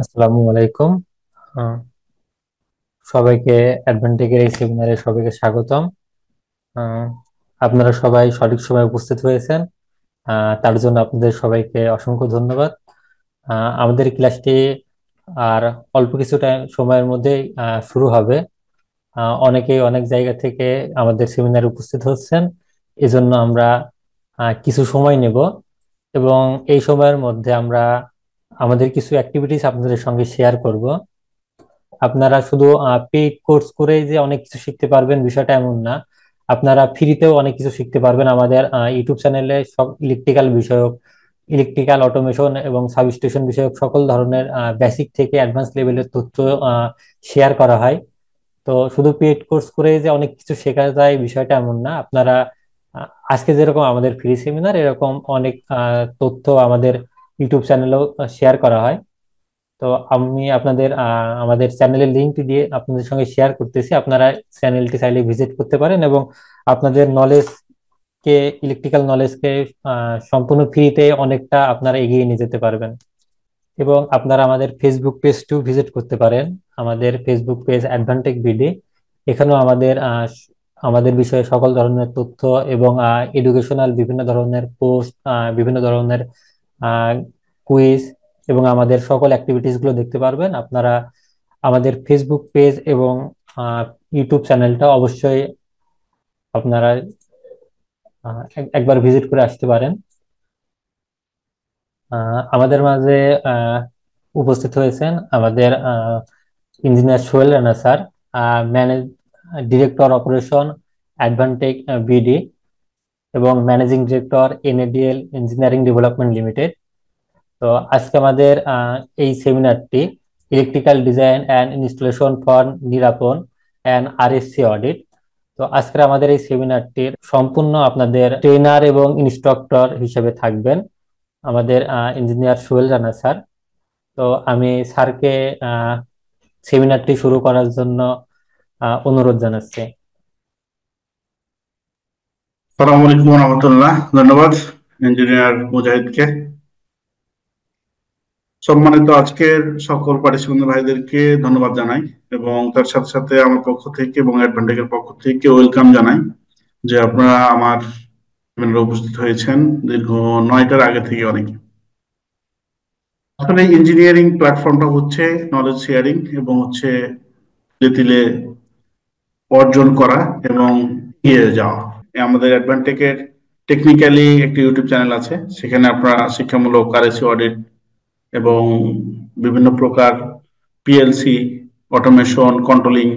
আসসালামু আলাইকুম। আহ, সবাইকে অ্যাডভান্টেজের এই সেমিনারে সবাইকে স্বাগতম। আহ, আপনারা সবাই সঠিক সময়ে উপস্থিত হয়েছেন। তার জন্য আপনাদের সবাইকে অসংখ্য ধন্যবাদ। আমাদের ক্লাসটি আর অল্প কিছু সময়ের মধ্যেই শুরু হবে। অনেকেই অনেক জায়গা থেকে আমাদের সেমিনারে উপস্থিত হচ্ছেন, এজন্য আমরা কিছু সময় নেব এবং এই সময়ের মধ্যে আমরা আমাদের কিছু অ্যাক্টিভিটিস আপনাদের সঙ্গে শেয়ার করব। আপনারা শুধু পেইড কোর্স করে যে অনেক কিছু শিখতে পারবেন বিষয়টা এমন না। আপনারা ফ্রিতেও অনেক কিছু শিখতে পারবেন। আমাদের ইউটিউব চ্যানেলে সব ইলেকট্রিক্যাল বিষয়ক, ইলেকট্রিক্যাল অটোমেশন এবং সাবস্টেশন বিষয়ক সকল ধরনের বেসিক থেকে অ্যাডভান্স লেভেলের তথ্য শেয়ার করা হয়। তো শুধু পেইড কোর্স করে যে অনেক কিছু শেখা যায় বিষয়টা এমন না। আপনারা আজকে যেরকম আমাদের ফ্রি সেমিনার, এরকম অনেক তথ্য আমাদের ইউটিউব চ্যানেলেও শেয়ার করা হয়। তো আমি আপনাদের আমাদের চ্যানেলের লিঙ্ক দিয়ে আপনাদের সঙ্গে শেয়ার করতেছি। আপনারা চ্যানেলটি চাইলে ভিজিট করতে পারেন এবং আপনাদের নলেজকে, ইলেকট্রিক্যাল নলেজকে সম্পূর্ণ ফ্রিতে অনেকটা আপনারা এগিয়ে নিয়ে যেতে পারবেন। এবং আপনারা আমাদের ফেসবুক পেজটিও ভিজিট করতে পারেন। আমাদের ফেসবুক পেজ অ্যাডভান্টেক বিডি। এখানেও আমাদের বিষয়ে সকল ধরনের তথ্য এবং এডুকেশনাল বিভিন্ন ধরনের পোস্ট, বিভিন্ন ধরনের কুইজ এবং আমাদের সকল অ্যাক্টিভিটিস গুলো দেখতে পারবেন। আপনারা আমাদের ফেসবুক পেজ এবং ইউটিউব চ্যানেলটা অবশ্যই আপনারা একবার ভিজিট করে আসতে পারেন। আমাদের মাঝে আহ, উপস্থিত হয়েছেন আমাদের engineer Sohel Rana sir, manage director operation Advantech BD এবং managing director NADL engineering development limited. তো আজকে আমাদের এই সেমিনারটি electrical design and installation for Nirapon and RSC audit. তো আজকে আমাদের এই সেমিনারটির সম্পূর্ণ আপনাদের ট্রেনার এবং ইনস্ট্রাক্টর হিসেবে থাকবেন আমাদের ইঞ্জিনিয়ার সোহেল রানা স্যার। তো আমি স্যারকে সেমিনারটি শুরু করার জন্য অনুরোধ জানাচ্ছি। আসসালামু আলাইকুম রহমতুল্লাহ। ধন্যবাদ ইঞ্জিনিয়ার মুজাহিদকে। সম্মানিত আজকের সকল পার্টিসিপেন্ট ভাইদেরকে ধন্যবাদ জানাই এবং তার সাথে সাথে আমার পক্ষ থেকে এবং অ্যাডভান্টেজের পক্ষ থেকে ওয়েলকাম জানাই যে আপনারা আমার সেমিনারে উপস্থিত হয়েছেন দীর্ঘ 9টার আগে থেকে অনেকে। আসলে ইঞ্জিনিয়ারিং প্ল্যাটফর্মটা হচ্ছে নলেজ শেয়ারিং এবং হচ্ছে তিলে তিলে অর্জন করা এবং এগিয়ে যাওয়া। আমাদের অ্যাডভান্টেকের টেকনিক্যালি একটি ইউটিউব চ্যানেল আছে, সেখানে আপনারা শিক্ষামূলক কারেন্সি অডিট এবং বিভিন্ন প্রকার পিএলসি অটোমেশন কন্ট্রোলিং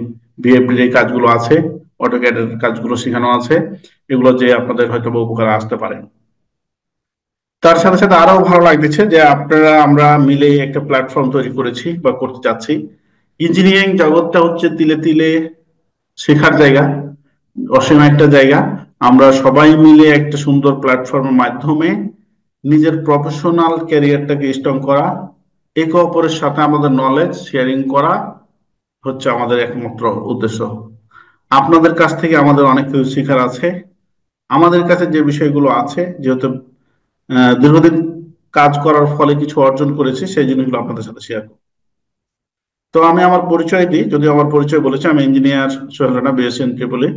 বিএফডির এই কাজগুলো আছে, অটোক্যাডের কাজগুলো শেখানো আছে। এগুলো যে আপনাদের হয়তো বা উপকারে আসতে পারে। তার সাথে সাথে আরো ভালো লাগতেছে যে আপনারা আমরা মিলে একটা প্ল্যাটফর্ম তৈরি করেছি বা করতে যাচ্ছি। ইঞ্জিনিয়ারিং জগৎটা হচ্ছে তিলে তিলে শেখার জায়গা, অসীম একটা জায়গা। আমরা সবাই মিলে একটা সুন্দর প্ল্যাটফর্মের মাধ্যমে নিজের প্রফেশনাল ক্যারিয়ারটাকে স্ট্রং করা, একে অপরের সাথে আমাদের নলেজ শেয়ারিং করা হচ্ছে আমাদের একমাত্র উদ্দেশ্য। আপনাদের কাছ থেকে আমাদের অনেক কিছু শেখার আছে। আমাদের কাছে যে বিষয়গুলো আছে, যেহেতু দীর্ঘদিন কাজ করার ফলে কিছু অর্জন করেছি, সেই জিনিসগুলো আপনাদের সাথে শেয়ার করব। তো আমি আমার পরিচয় দিই, যদিও আমার পরিচয় বলেছে, আমি engineer Sohel Rana, BSc in triple E.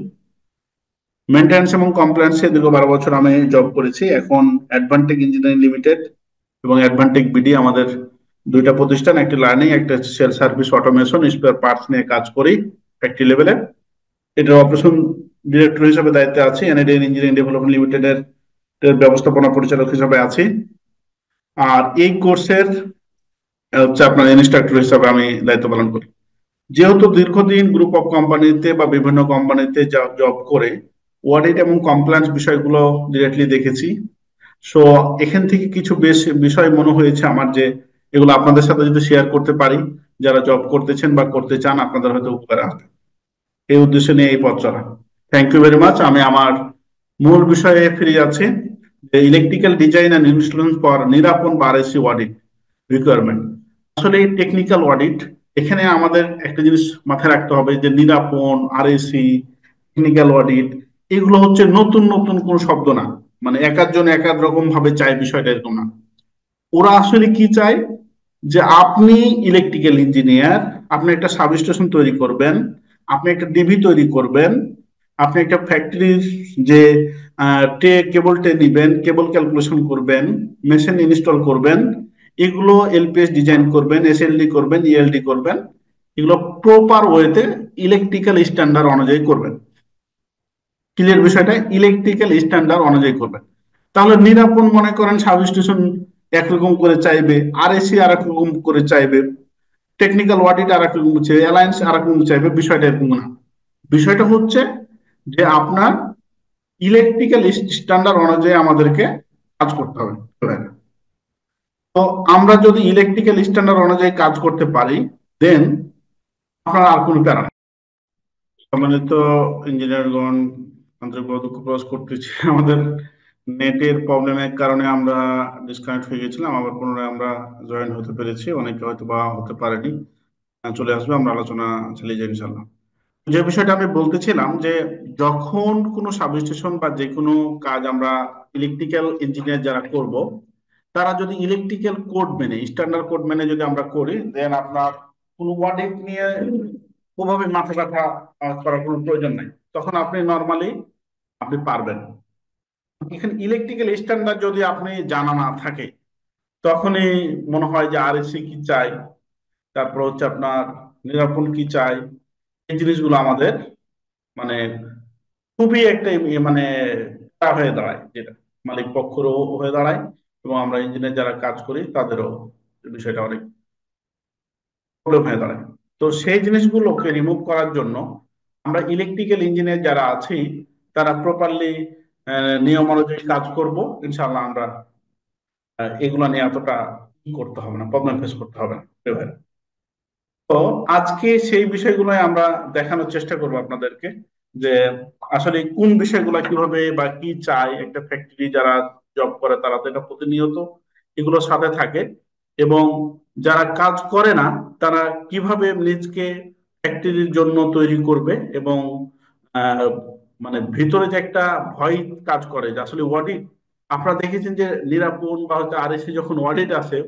Maintenance এবং কমপ্লায়েন্সে দীর্ঘ 12 বছর আমি জব করেছি। এখন অ্যাডভান্টেক ইঞ্জিনিয়ারিং লিমিটেড এবং অ্যাডভান্টেক বিডি আমাদের দুইটা প্রতিষ্ঠান, একটি লার্নিং, একটা sale service automation spare parts নিয়ে কাজ করি ফ্যাক্টরি লেভেলে। এটার অপারেশন ডিরেক্টর হিসেবে দায়িত্বে আছি। এনএডিএল ইঞ্জিনিয়ারিং ডেভেলপমেন্ট লিমিটেডের ব্যবস্থাপনা পরিচালক হিসেবে আছি। আর এই কোর্সের হচ্ছে আপনার ইনস্ট্রাক্টর হিসেবে আমি দায়িত্ব পালন করি। যেহেতু দীর্ঘদিন গ্রুপ অফ কোম্পানিতে বা বিভিন্ন কোম্পানিতে জব করে অডিট এবং কমপ্লায়েন্স বিষয়গুলো ডিরেক্টলি দেখেছি। সো এখান থেকে কিছু বেশ বিষয় মনে হয়েছে আমার যে এগুলো আপনাদের সাথে যদি শেয়ার করতে পারি, যারা জব করতেছেন বা করতে চান, আপনাদের হয়তো উপকারে আসবে। এই উদ্দেশ্য নিয়ে এই পথ চলা। Thank you very much. আমি আমার মূল বিষয়ে ফিরে যাচ্ছি। Electrical design and installation for Nirapon বা আরএসসি অডিট রিকোয়ারমেন্ট। আসলে টেকনিক্যাল অডিট, এখানে আমাদের একটা জিনিস মাথায় রাখতে হবে যে নিরাপন, আরএসসি, টেকনিক্যাল অডিট, এগুলো হচ্ছে নতুন নতুন কোন শব্দ না। মানে এক একজন এক এক রকম ভাবে চায়, বিষয়টা এরকম না। ওরা আসলে কি চায়, যে আপনি ইলেকট্রিক্যাল ইঞ্জিনিয়ার, আপনি একটা সাবস্টেশন তৈরি করবেন, আপনি একটা ডিবি তৈরি করবেন, আপনি একটা ফ্যাক্টরির যে কেবল টে নিবেন, কেবল ক্যালকুলেশন করবেন, মেশিন ইনস্টল করবেন, এগুলো এলপিএস ডিজাইন করবেন, এসএলডি করবেন, ইএলডি করবেন, এগুলো প্রপার ওয়েতে ইলেকট্রিক্যাল স্ট্যান্ডার্ড অনুযায়ী করবেন। ক্লিয়ার বিষয়টা? ইলেকট্রিক্যাল স্ট্যান্ডার্ড অনুযায়ী করবেন। তাহলে নিরাপন মনে করেন সাবস্টেশন একরকম করে চাইবে, আরএসি আর এক রকম করে চাইবে, টেকনিক্যাল অডিট আর এক রকম চাইবে, অ্যালায়েন্স আর এক রকম চাইবে, বিষয়টা এরকম না। বিষয়টা হচ্ছে যে আপনার ইলেকট্রিক্যাল স্ট্যান্ডার্ড অনুযায়ী আমাদেরকে কাজ করতে হবে। তো আমরা যদি ইলেকট্রিক্যাল স্ট্যান্ডার্ড অনুযায়ী কাজ করতে পারি, দেন আপনার আর কোনো প্যারা নেই। সম্মানিত ইঞ্জিনিয়ারগণ, আন্তরিকভাবে দুঃখ প্রকাশ করতেছি, আমাদের নেটের প্রবলেমের কারণে আমরা ডিসকানেক্ট হয়ে গেছিলাম। আবার পুনরায় আমরা জয়েন হতে পেরেছি, অনেকে হয়তো বা হতে পারেনি। চলে আসবে, আমরা আলোচনা চালিয়ে যাই ইনশাল্লাহ। যে বিষয়টা আমি বলতেছিলাম যে যখন কোনো সাবস্টেশন বা যে কোনো কাজ আমরা ইলেকট্রিক্যাল ইঞ্জিনিয়ার যারা করব, তারা যদি ইলেকট্রিক্যাল কোড মেনে, স্ট্যান্ডার্ড কোড মেনে যদি আমরা করি, দেন আপনার কোনো অডিট নিয়ে ওভাবে মাথা ব্যথা করার কোনো প্রয়োজন নাই। তখন আপনি নর্মালি আপনি পারবেন। এখানে ইলেকট্রিক্যাল স্ট্যান্ডার্ড যদি আপনি জানা না থাকে, তখনই মনে হয় যে আরএসসি কি চাই, তারপর হচ্ছে আপনার নিরাপন কি চাই, এই জিনিসগুলো আমাদের মানে খুবই একটা মানে চাপ হয়ে দাঁড়ায়, যেটা মালিক পক্ষেরও হয়ে দাঁড়ায়, এবং আমরা ইঞ্জিনিয়ার যারা কাজ করি তাদেরও বিষয়টা অনেক প্রবলেম হয়ে দাঁড়ায়। তো সেই জিনিসগুলোকে রিমুভ করার জন্য আমরা ইলেকট্রিক্যাল ইঞ্জিনিয়ার যারা আছি, তারা প্রপারলি নিয়ম অনুযায়ী কাজ করব। ইনশাআল্লাহ আমরা এগুলো নিয়ে এতটা করতে হবে না, প্রবলেম ফেস করতে হবে না। তো আজকে সেই বিষয়গুলো আমরা দেখানোর চেষ্টা করবো আপনাদেরকে, যে আসলে কোন বিষয়গুলো কিভাবে বা কি চাই। একটা ফ্যাক্টরি যারা জব করে তারা তো এটা প্রতিনিয়ত এগুলোর সাথে থাকে, এবং যারা কাজ করে না তারা কিভাবে নিজকে ফ্যাক্টরির জন্য তৈরি করবে, এবং আহ, মানে ভিতরে যে একটা ভয় কাজ করে যে আসলে অডিট, আপনারা দেখেছেন যে নিরাপন বা হচ্ছে আরএসি যখন অডিট আসে,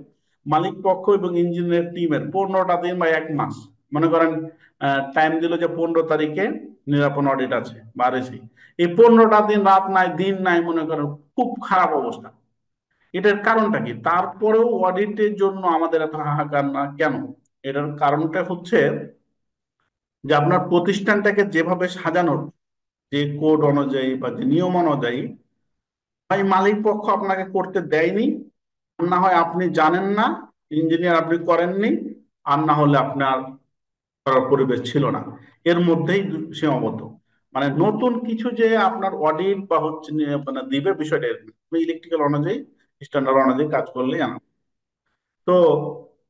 মালিক পক্ষ এবং ইঞ্জিনিয়ার টিমের 15টা দিন বা 1 মাস, মনে করেন টাইম দিল যে 15 তারিখে নিরাপন অডিট আছে বা আরএসি, এই 15টা দিন রাত নাই দিন নাই, মনে করেন খুব খারাপ অবস্থা। এটার কারণটা কি? তারপরেও অডিটের জন্য আমাদের এত হাহাকার না কেন? এটার কারণটা হচ্ছে যে আপনার প্রতিষ্ঠানটাকে যেভাবে সাজানোর, যে কোড অনুযায়ী বা যে নিয়ম অনুযায়ী, হয় মালিক পক্ষ আপনাকে করতে দেয়নি, আর না হয় আপনি জানেন না, ইঞ্জিনিয়ার আপনি করেননি, আর না হলে আপনার করার পরিবেশ ছিল না। এর মধ্যেই সীমাবদ্ধ। মানে নতুন কিছু যে আপনার অডিট বা হচ্ছে মানে দিবে, বিষয়টা এরকম। আপনি ইলেকট্রিক্যাল অনুযায়ী, স্ট্যান্ডার্ড অনুযায়ী কাজ করলেই আনা। তো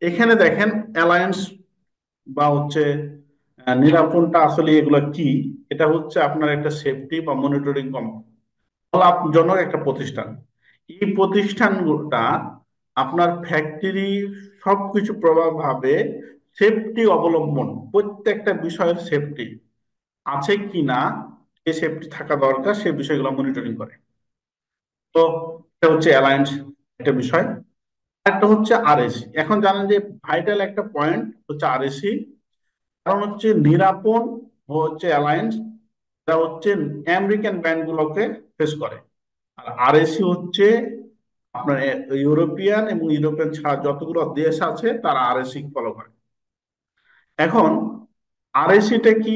এখানে দেখেন অ্যালায়েন্স বা হচ্ছে নিরাপত্তা আসলে এগুলো কি। এটা হচ্ছে আপনার একটা সেফটি বা মনিটরিং লাভজনক একটা প্রতিষ্ঠান। এই প্রতিষ্ঠানটা আপনার ফ্যাক্টরি সবকিছু প্রভাবে সেফটি অবলম্বন, প্রত্যেকটা বিষয়ের সেফটি আছে কিনা, যে সেফটি থাকা দরকার সে বিষয়গুলো মনিটরিং করে। তো এটা হচ্ছে অ্যালায়েন্স একটা বিষয়। একটা হচ্ছে আরএসি। এখন জানেন যে ভাইটাল একটা পয়েন্ট হচ্ছে আরএসি, কারণ হচ্ছে নিরাপন ও হচ্ছে অ্যালায়েন্স, এটা হচ্ছে আমেরিকান ব্র্যান্ড গুলোকে ফেস করে। আর আরএসি হচ্ছে আপনার ইউরোপিয়ান, এবং ইউরোপিয়ান ছাড়া যতগুলো দেশ আছে তারা আরএসি ফলো করে। এখন আরএসিটা কি?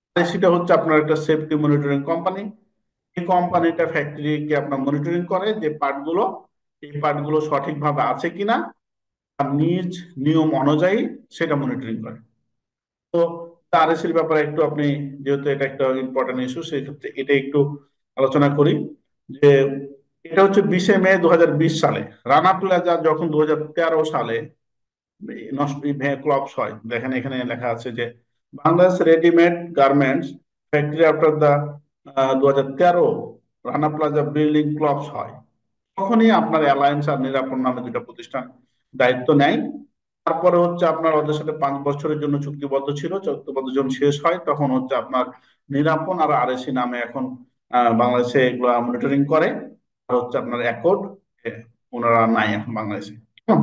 আরএসিটা হচ্ছে আপনার একটা সেফটি মনিটরিং কোম্পানি। এই কোম্পানিটা ফ্যাক্টরিকে আপনার মনিটরিং করে যে পার্টগুলো, এই পার্টগুলো সঠিকভাবে আছে কিনা, আর নিজ নিয়ম অনুযায়ী সেটা মনিটরিং করে। তো আরএসির ব্যাপারে একটু আপনি, যেহেতু এটা একটা ইম্পর্টেন্ট ইস্যু, সেই ক্ষেত্রে এটা একটু আলোচনা করি। যে এটা হচ্ছে 20শে মে 2020 সালে, রানা প্লাজা যখন 2013 সালে নষ্ট ক্লপস হয়, দেখেন এখানে লেখা আছে যে Bangladesh readymade garments factory after the 2013 Rana Plaza building collapse হয়, তখনই আপনার অ্যালায়েন্স আর নিরাপন নামে দুটা প্রতিষ্ঠান দায়িত্ব নেয়। তারপরে হচ্ছে আপনার ওদের সাথে 5 বছরের জন্য চুক্তিবদ্ধ ছিল, চুক্তিবদ্ধ যখন শেষ হয় তখন হচ্ছে আপনার নিরাপন আর আরএসি নামে এখন বাংলাদেশে এগুলো মনিটরিং করে। আর হচ্ছে আপনার অ্যাকর্ড, ওনারা নাই এখন বাংলাদেশে। হুম,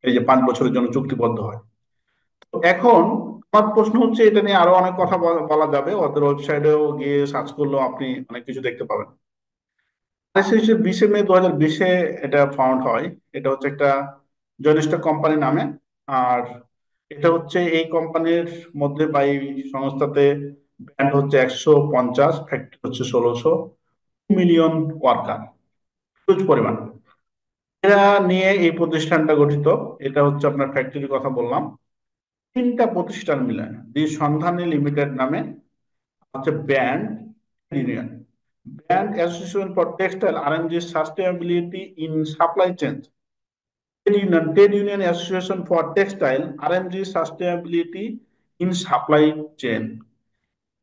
এই যে 5 বছরের জন্য চুক্তিবদ্ধ হয়। তো এখন আমার প্রশ্ন হচ্ছে, এটা নিয়ে আরো অনেক কথা বলা যাবে, ওদের ওয়েবসাইটেও গিয়ে সার্চ করলেও আপনি অনেক কিছু দেখতে পাবেন। আইসিসি 20শে মে 2020-এ এটা ফাউন্ড হয়। এটা হচ্ছে একটা জনিষ্ঠ কোম্পানি নামে। আর এটা হচ্ছে এই কোম্পানির মধ্যে বা এই সংস্থাতে ব্যান্ড হচ্ছে 150, ফ্যাক্টরি হচ্ছে 1600 মিলিয়ন ওয়ার্কার, হিউজ পরিমাণ। এরা নিয়ে এই প্রতিষ্ঠানটা গঠিত। এটা হচ্ছে আপনার ফ্যাক্টরির কথা বললাম। 3টা প্রতিষ্ঠান মিলে দি সন্ধানী লিমিটেড নামে হচ্ছে band union, band association for textile RMG sustainability in supply chain, trade union association for textile RMG sustainability in supply chain.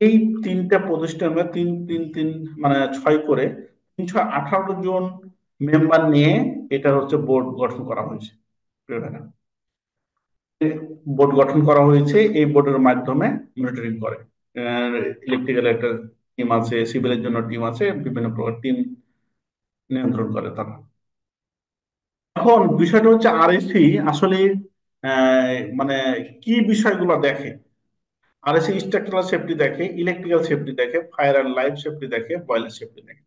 এই 3টা প্রতিষ্ঠানে তিন তিন তিন মানে 6 করে 318 জন মেম্বার নিয়ে এটা হচ্ছে বোর্ড গঠন করা হয়েছে। বোর্ড গঠন করা হয়েছে, এই বোর্ডের মাধ্যমে মনিটরিং করে। ইলেকট্রিক্যাল একটা টিম আছে, সিভিলের জন্য টিম আছে, বিভিন্ন প্রকার টিম নিয়ন্ত্রণ করে তারা। এখন বিষয়টা হচ্ছে আরএসি আসলে মানে কি বিষয়গুলো দেখে। আরএসি স্ট্রাকচারাল সেফটি দেখে, ইলেকট্রিক্যাল সেফটি দেখে, ফায়ার অ্যান্ড লাইফ সেফটি দেখে, বয়লার সেফটি দেখে।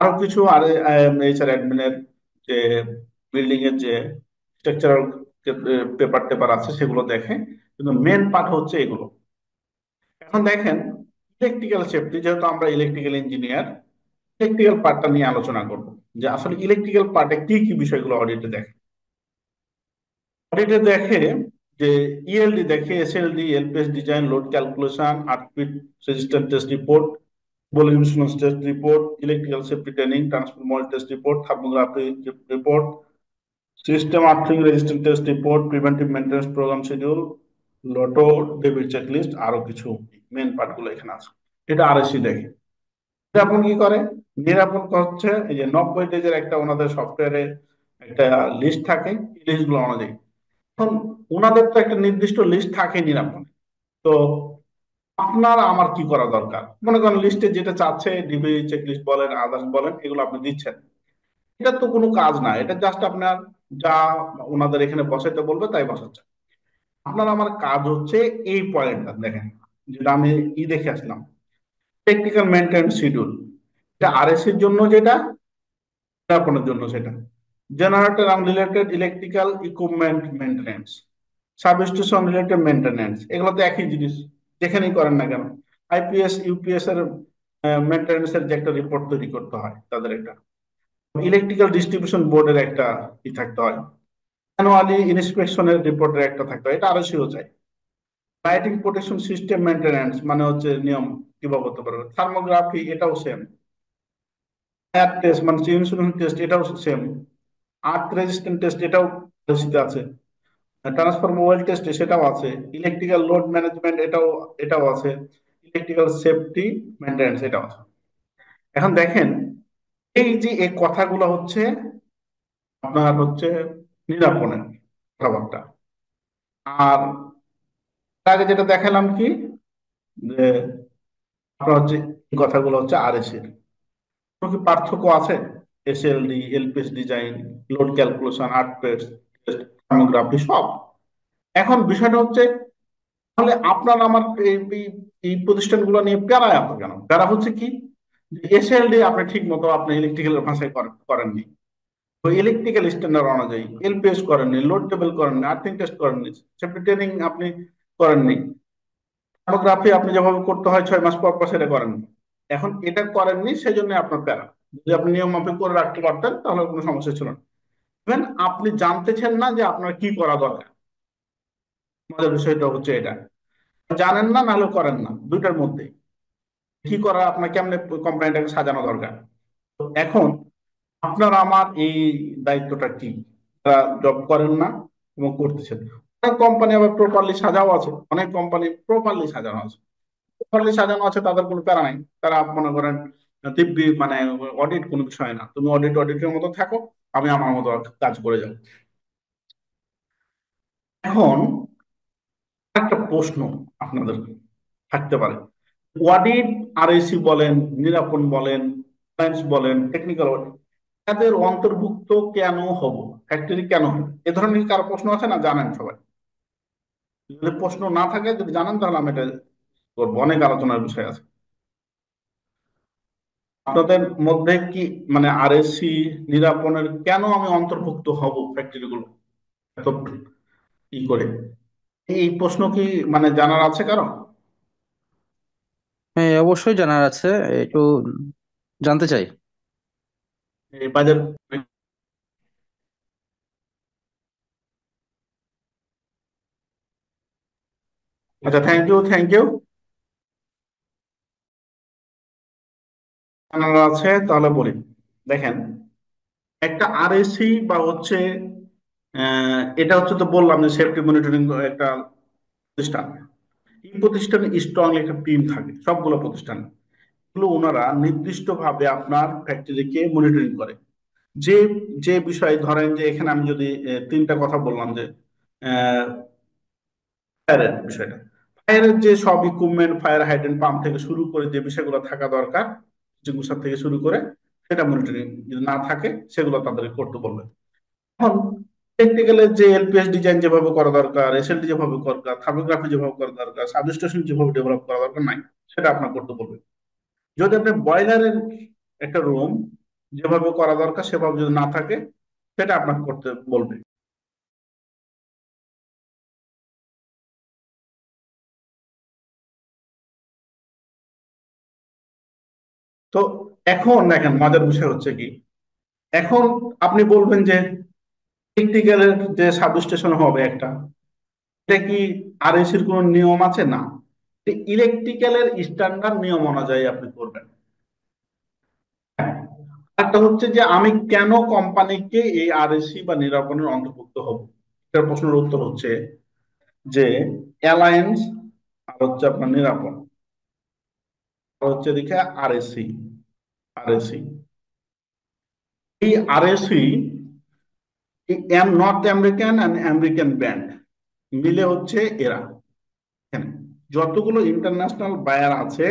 আরো কিছু আর এইচআর অ্যাডমিনের যে বিল্ডিং এর যে স্ট্রাকচারাল পেপার টেপার আছে সেগুলো দেখে, কিন্তু মেন পার্ট হচ্ছে এগুলো। এখন দেখেন, ইলেকট্রিক্যাল সেফটি, যেহেতু আমরা ইলেকট্রিক্যাল ইঞ্জিনিয়ার, ইলেকট্রিক্যাল পার্টটা নিয়ে আলোচনা করব যে আসলে ইলেকট্রিক্যাল পার্টে কি কি বিষয়গুলো অডিটে দেখে। অডিটে দেখে যে ইএলডি দেখে, SLD, LPS design, load calculation, earthquake resistance test report, ভলিউশন test report, electrical safety training, transformer test report, thermography report, system earthing resistance test report, preventive maintenance program schedule, LOTO debit checklist, আরো কিছু main part গুলো এখানে আছে। এটা RSC দেখে। নিরাপন কি করে? নিরাপন হচ্ছে এই যে 90 ডেজের একটা ওনাদের সফটওয়্যারে একটা লিস্ট থাকে, লিস্ট গুলো অনুযায়ী। এখন ওনাদের তো একটা নির্দিষ্ট লিস্ট থাকে নিরাপন। তো আপনার আমার কি করা দরকার? মনে করেন লিস্টে যেটা চাচ্ছে, ডিবি চেক লিস্ট বলেন, আদার্স বলেন, এগুলো আপনি দিচ্ছেন। এটা তো কোনো কাজ না, এটা জাস্ট আপনার যা ওনাদের এখানে বসাইতে বলবে তাই বসাচ্ছে। আপনার আমার কাজ হচ্ছে এই পয়েন্টটা দেখেন, যেটা আমি দেখে আসলাম, টেকনিক্যাল মেনটেন্স শিডিউল। এটা আরএসির জন্য যেটা, আপনার জন্য সেটা। Generator related electrical equipment maintenance, substation related maintenance, এগুলো তো একই জিনিস যেখানেই করেন না কেন। আইপিএস ইউপিএস এর মেনটেন্যান্স এর যে একটা রিপোর্ট তৈরি করতে হয় তাদের একটা, ইলেকট্রিক্যাল ডিস্ট্রিবিউশন বোর্ডের একটা থাকতে হয়, অ্যানুয়ালি ইন্সপেকশনের রিপোর্টের একটা থাকতে হয়, এটা আরো সিও চাই। লাইটিং প্রোটেকশন সিস্টেম মেনটেন্যান্স মানে হচ্ছে নিয়ম কিভাবে হতে পারবে, থার্মোগ্রাফি এটাও সেম, ফায়ার টেস্ট মানে ইনসুলেশন টেস্ট এটাও সেম, আর্থ রেজিস্ট্যান্ট টেস্ট এটাও পরিচিত আছে, ট্রান্সফরমার ওয়েল টেস্ট সেটাও আছে, ইলেকট্রিক্যাল লোড ম্যানেজমেন্ট এটাও এটাও আছে, ইলেকট্রিক্যাল সেফটি মেনটেন্যান্স এটাও আছে। এখন দেখেন, এই যে এই কথাগুলো হচ্ছে আপনার হচ্ছে নিরাপনের কথাবার্তা। আর তার আগে যেটা দেখালাম কি, যে আপনার হচ্ছে এই কথাগুলো হচ্ছে আরএস এর। কোনো কি পার্থক্য আছে? SLD, LPS design, load calculation, আর্টপেস, থার্মোগ্রাফি সব। এখন বিষয়টা হচ্ছে, তাহলে আপনার আমার এই প্রতিষ্ঠানগুলো নিয়ে প্যারায় এত কেন? প্যারা হচ্ছে কি, এসএলডি আপনি ঠিক মতো আপনি ইলেকট্রিক্যাল ভাষায় করেননি, তো ইলেকট্রিক্যাল স্ট্যান্ডার্ড অনুযায়ী এলপিএস করেননি, লোড টেবিল করেননি, আর্থিং টেস্ট করেননি, সেফটি ট্রেনিং আপনি করেননি, থার্মোগ্রাফি আপনি যেভাবে করতে হয় 6 মাস পর পর সেটা করেননি। এখন এটা করেননি, সেই জন্য আপনার প্যারা। যদি আপনি নিয়ম মাফিক করে রাখতে পারতেন তাহলে কোনো সমস্যা ছিল না। ইভেন আপনি জানতেছেন না যে আপনার কি করা দরকার। মজার বিষয়টা হচ্ছে এটা, জানেন না, নাহলে করেন না, দুইটার মধ্যে কি করা আপনার, কেমনে কোম্পানিটাকে সাজানো দরকার। তো এখন আপনার আমার এই দায়িত্বটা কি, যারা জব করেন না এবং করতেছেন। অনেক কোম্পানি আবার প্রপারলি সাজাও আছে, অনেক কোম্পানি প্রপারলি সাজানো আছে, প্রপারলি সাজানো আছে, তাদের কোনো প্যারা নাই। তারা মনে করেন দিব্যি মানে অডিট কোনো বিষয় না, তুমি অডিটের মতো থাকো, আমি আমার মতো কাজ করে যাবো। এখন একটা প্রশ্ন আপনাদের থাকতে পারে, অডিট, আরএসি বলেন, নিরাপন বলেন, সায়েন্স বলেন, টেকনিক্যাল, তাদের অন্তর্ভুক্ত কেন হব, ফ্যাক্টরি কেন হবে, এ ধরনের কারো প্রশ্ন আছে না? জানেন সবাই? যদি প্রশ্ন না থাকে, যদি জানেন, তাহলে আমি এটা করবো, অনেক আলোচনার বিষয় আছে। আপনাদের মধ্যে কি মানে আরএসসি নিরাপনের কেন আমি অন্তর্ভুক্ত হব ফ্যাক্টরি গুলো এত ই করে, এই প্রশ্ন কি মানে জানার আছে কারণ? হ্যাঁ, অবশ্যই জানার আছে। একটু জানতে চাই। এই বাজার। আচ্ছা, থ্যাংক ইউ, থ্যাংক ইউ। জানার আছে তাহলে বলি। দেখেন, একটা আরএসসি বা হচ্ছে এটা হচ্ছে, তো বললাম যে সেফটি মনিটরিং একটা প্রতিষ্ঠান। এই প্রতিষ্ঠানে স্ট্রংলি একটা টিম থাকে সবগুলো প্রতিষ্ঠানে। এগুলো ওনারা নির্দিষ্ট ভাবে আপনার ফ্যাক্টরিকে মনিটরিং করে। যে যে বিষয়, ধরেন যে এখানে আমি যদি তিনটা কথা বললাম যে ফায়ারের বিষয়টা, ফায়ারের যে সব ইকুইপমেন্ট, ফায়ার হাইড্রেন্ট পাম্প থেকে শুরু করে যে বিষয়গুলো থাকা দরকার, এক্সটিংগুইশার থেকে শুরু করে, সেটা মনিটরিং যদি না থাকে সেগুলো তাদেরকে করতে বলবে। এখন টেকনিক্যালের যে এলপিএস ডিজাইন যেভাবে করা দরকার, এসএলডি যেভাবে করা দরকার, থার্মোগ্রাফি যেভাবে করা দরকার, সাবস্টেশন যেভাবে ডেভেলপ করা দরকার নাই, সেটা আপনার করতে বলবে। যদি আপনি বয়লারের একটা রুম যেভাবে করা দরকার সেভাবে যদি না থাকে, সেটা আপনাকে করতে বলবে। তো এখন দেখেন, মজার বিষয় হচ্ছে কি, এখন আপনি বলবেন যে ইলেকট্রিক্যালের যে সাবস্টেশন হবে একটা, এটা কি আরএসির কোনো নিয়ম আছে? না, ইলেকট্রিক্যালের স্ট্যান্ডার্ড নিয়ম অনুযায়ী আপনি করবেন। একটা হচ্ছে যে আমি কেন কোম্পানিকে এই আরএসি বা নিরাপনের অন্তর্ভুক্ত হব, এটার প্রশ্নের উত্তর হচ্ছে যে অ্যালায়েন্স, আর হচ্ছে আপনার নিরাপন, আর হচ্ছে দেখে আরএসি। আরএসি, এই RAC north American and American band মিলে হচ্ছে এরা। এখানে যতগুলো ইন্টারন্যাশনাল বায়ার আছে,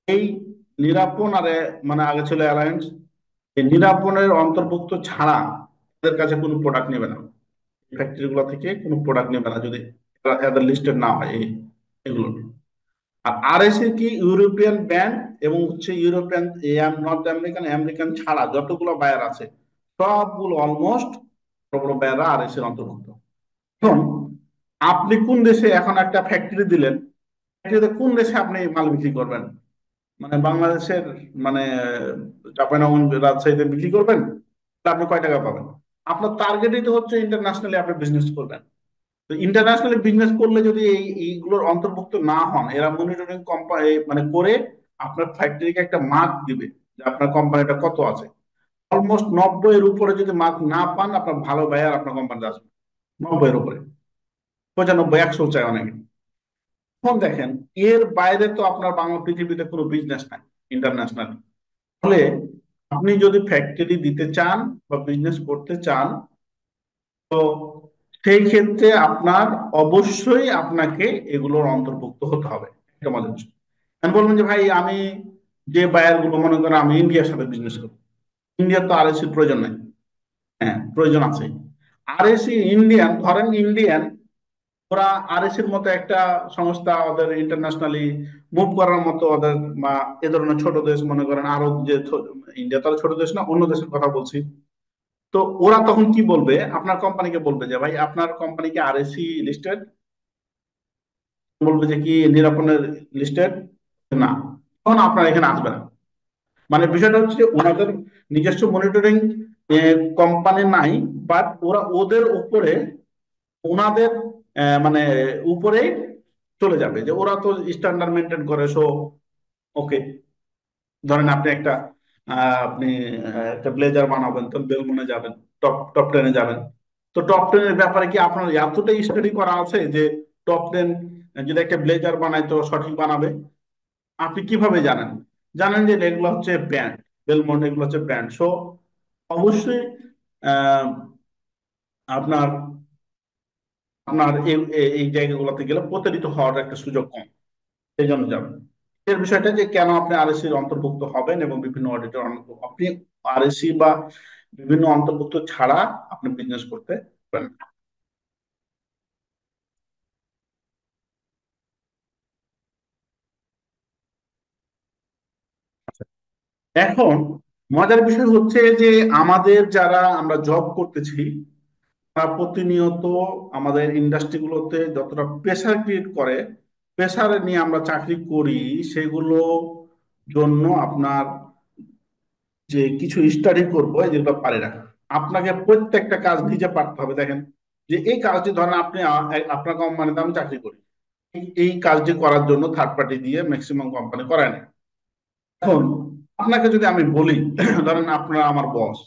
এই নিরাপন আর মানে আগে ছিল অ্যালায়েন্স, এই নিরাপনের অন্তর্ভুক্ত ছাড়া এদের কাছে কোনো প্রোডাক্ট নেবে না, ফ্যাক্টরি গুলো থেকে কোনো প্রোডাক্ট নেবে না যদি এদের লিস্টেড না হয় এগুলো। আর আরএসএ কি ইউরোপিয়ান ব্যান্ড এবং হচ্ছে ইউরোপিয়ান, নর্থ আমেরিকান, আমেরিকান ছাড়া যতগুলো বায়ার আছে সবগুলো অলমোস্ট বড় বড় বায়াররা আরএসএর অন্তর্ভুক্ত। এখন আপনি কোন দেশে এখন একটা ফ্যাক্টরি দিলেন, ফ্যাক্টরিতে কোন দেশে আপনি মাল বিক্রি করবেন? মানে বাংলাদেশের, মানে চাঁপাইনবাবগঞ্জ রাজশাহীতে বিক্রি করবেন, তাহলে আপনি কয় টাকা পাবেন? আপনার টার্গেটই তো হচ্ছে ইন্টারন্যাশনালি আপনি বিজনেস করবেন। তো ইন্টারন্যাশনালি বিজনেস করলে যদি এইগুলোর অন্তর্ভুক্ত না হন, এরা মনিটরিং কোম্পানি মানে করে আপনার ফ্যাক্টরিকে একটা মার্ক দিবে যে আপনার কোম্পানিটা কত আছে। অলমোস্ট 90 এর উপরে যদি মার্ক না পান, আপনার ভালো বায়ার আপনার কোম্পানিতে আসবে। 90 এর উপরে, 95, 100 চায় অনেকে। এখন দেখেন, এর বাইরে তো আপনার বাংলা পৃথিবীতে কোনো বিজনেস নাই ইন্টারন্যাশনাল। ফলে আপনি যদি ফ্যাক্টরি দিতে চান বা বিজনেস করতে চান, তো সেই ক্ষেত্রে আপনার অবশ্যই আপনাকে এগুলোর অন্তর্ভুক্ত হতে হবে। একটা মজার বিষয়, আমি বলবেন যে ভাই আমি যে বায়ার গুলো, মনে করেন আমি ইন্ডিয়ার সাথে বিজনেস করি, ইন্ডিয়ার তো আরএসির প্রয়োজন নাই। হ্যাঁ, প্রয়োজন আছে। আরএসি ইন্ডিয়ান, ধরেন ইন্ডিয়ান, ওরা আরএসির মতো একটা সংস্থা, ওদের ইন্টারন্যাশনালি মুভ করার মতো ওদের বা এ ধরনের ছোট দেশ, মনে করেন আরো যে ইন্ডিয়া তো আর ছোট দেশ না, অন্য দেশের কথা বলছি। তো ওরা তখন কি বলবে, আপনার কোম্পানিকে বলবে যে ভাই আপনার কোম্পানি কি আরএসি লিস্টেড? বলবে যে কি নিরাপনের লিস্টেড? না, তখন আপনার এখানে আসবে না। মানে বিষয়টা হচ্ছে যে ওনাদের নিজস্ব মনিটরিং কোম্পানি নাই, বাট ওরা ওদের উপরে, ওনাদের মানে উপরে চলে যাবে, যে ওরা তো স্ট্যান্ডার্ড মেনটেন করে। সো ওকে, ধরেন আপনি একটা আপনি একটা ব্লেজার বানাবেন, তো বেলমনে যাবেন, টপ টপ টেনে যাবেন। তো টপ টেনের ব্যাপারে কি আপনার এতটাই স্টাডি করা আছে যে টপ টেন যদি একটা ব্লেজার বানায় তো সঠিক বানাবে? আপনি কিভাবে জানেন? জানেন যে এগুলো হচ্ছে ব্র্যান্ড, বেলমন্ড এগুলো হচ্ছে ব্র্যান্ড। সো অবশ্যই আহ, আপনার আপনার এই জায়গাগুলোতে গেলে প্রতারিত হওয়ার একটা সুযোগ কম, সেই জন্য যাবেন। এর বিষয়টা যে কেন আপনি আরএসসির অন্তর্ভুক্ত হবেন এবং বিভিন্ন অডিটর আপনি আরএসসি বা বিভিন্ন অন্তর্ভুক্ত ছাড়া আপনি বিজনেস করতে পারেন। এখন মজার বিষয় হচ্ছে যে আমাদের যারা আমরা জব করতেছি তারা প্রতিনিয়ত আমাদের ইন্ডাস্ট্রিগুলোতে যতটা প্রেসার ক্রিয়েট করে, প্রেসার নিয়ে আমরা চাকরি করি, সেগুলো জন্য আপনার যে কিছু স্টাডি করবো যেগুলো পারে না, আপনাকে প্রত্যেকটা কাজ নিজে পারতে হবে। দেখেন যে এই কাজটি ধরেন আপনি আপনার কোম্পানিতে আমি চাকরি করি, এই কাজটি করার জন্য থার্ড পার্টি দিয়ে ম্যাক্সিমাম কোম্পানি করায় না। এখন আপনাকে যদি আমি বলি ধরেন আপনারা আমার বস,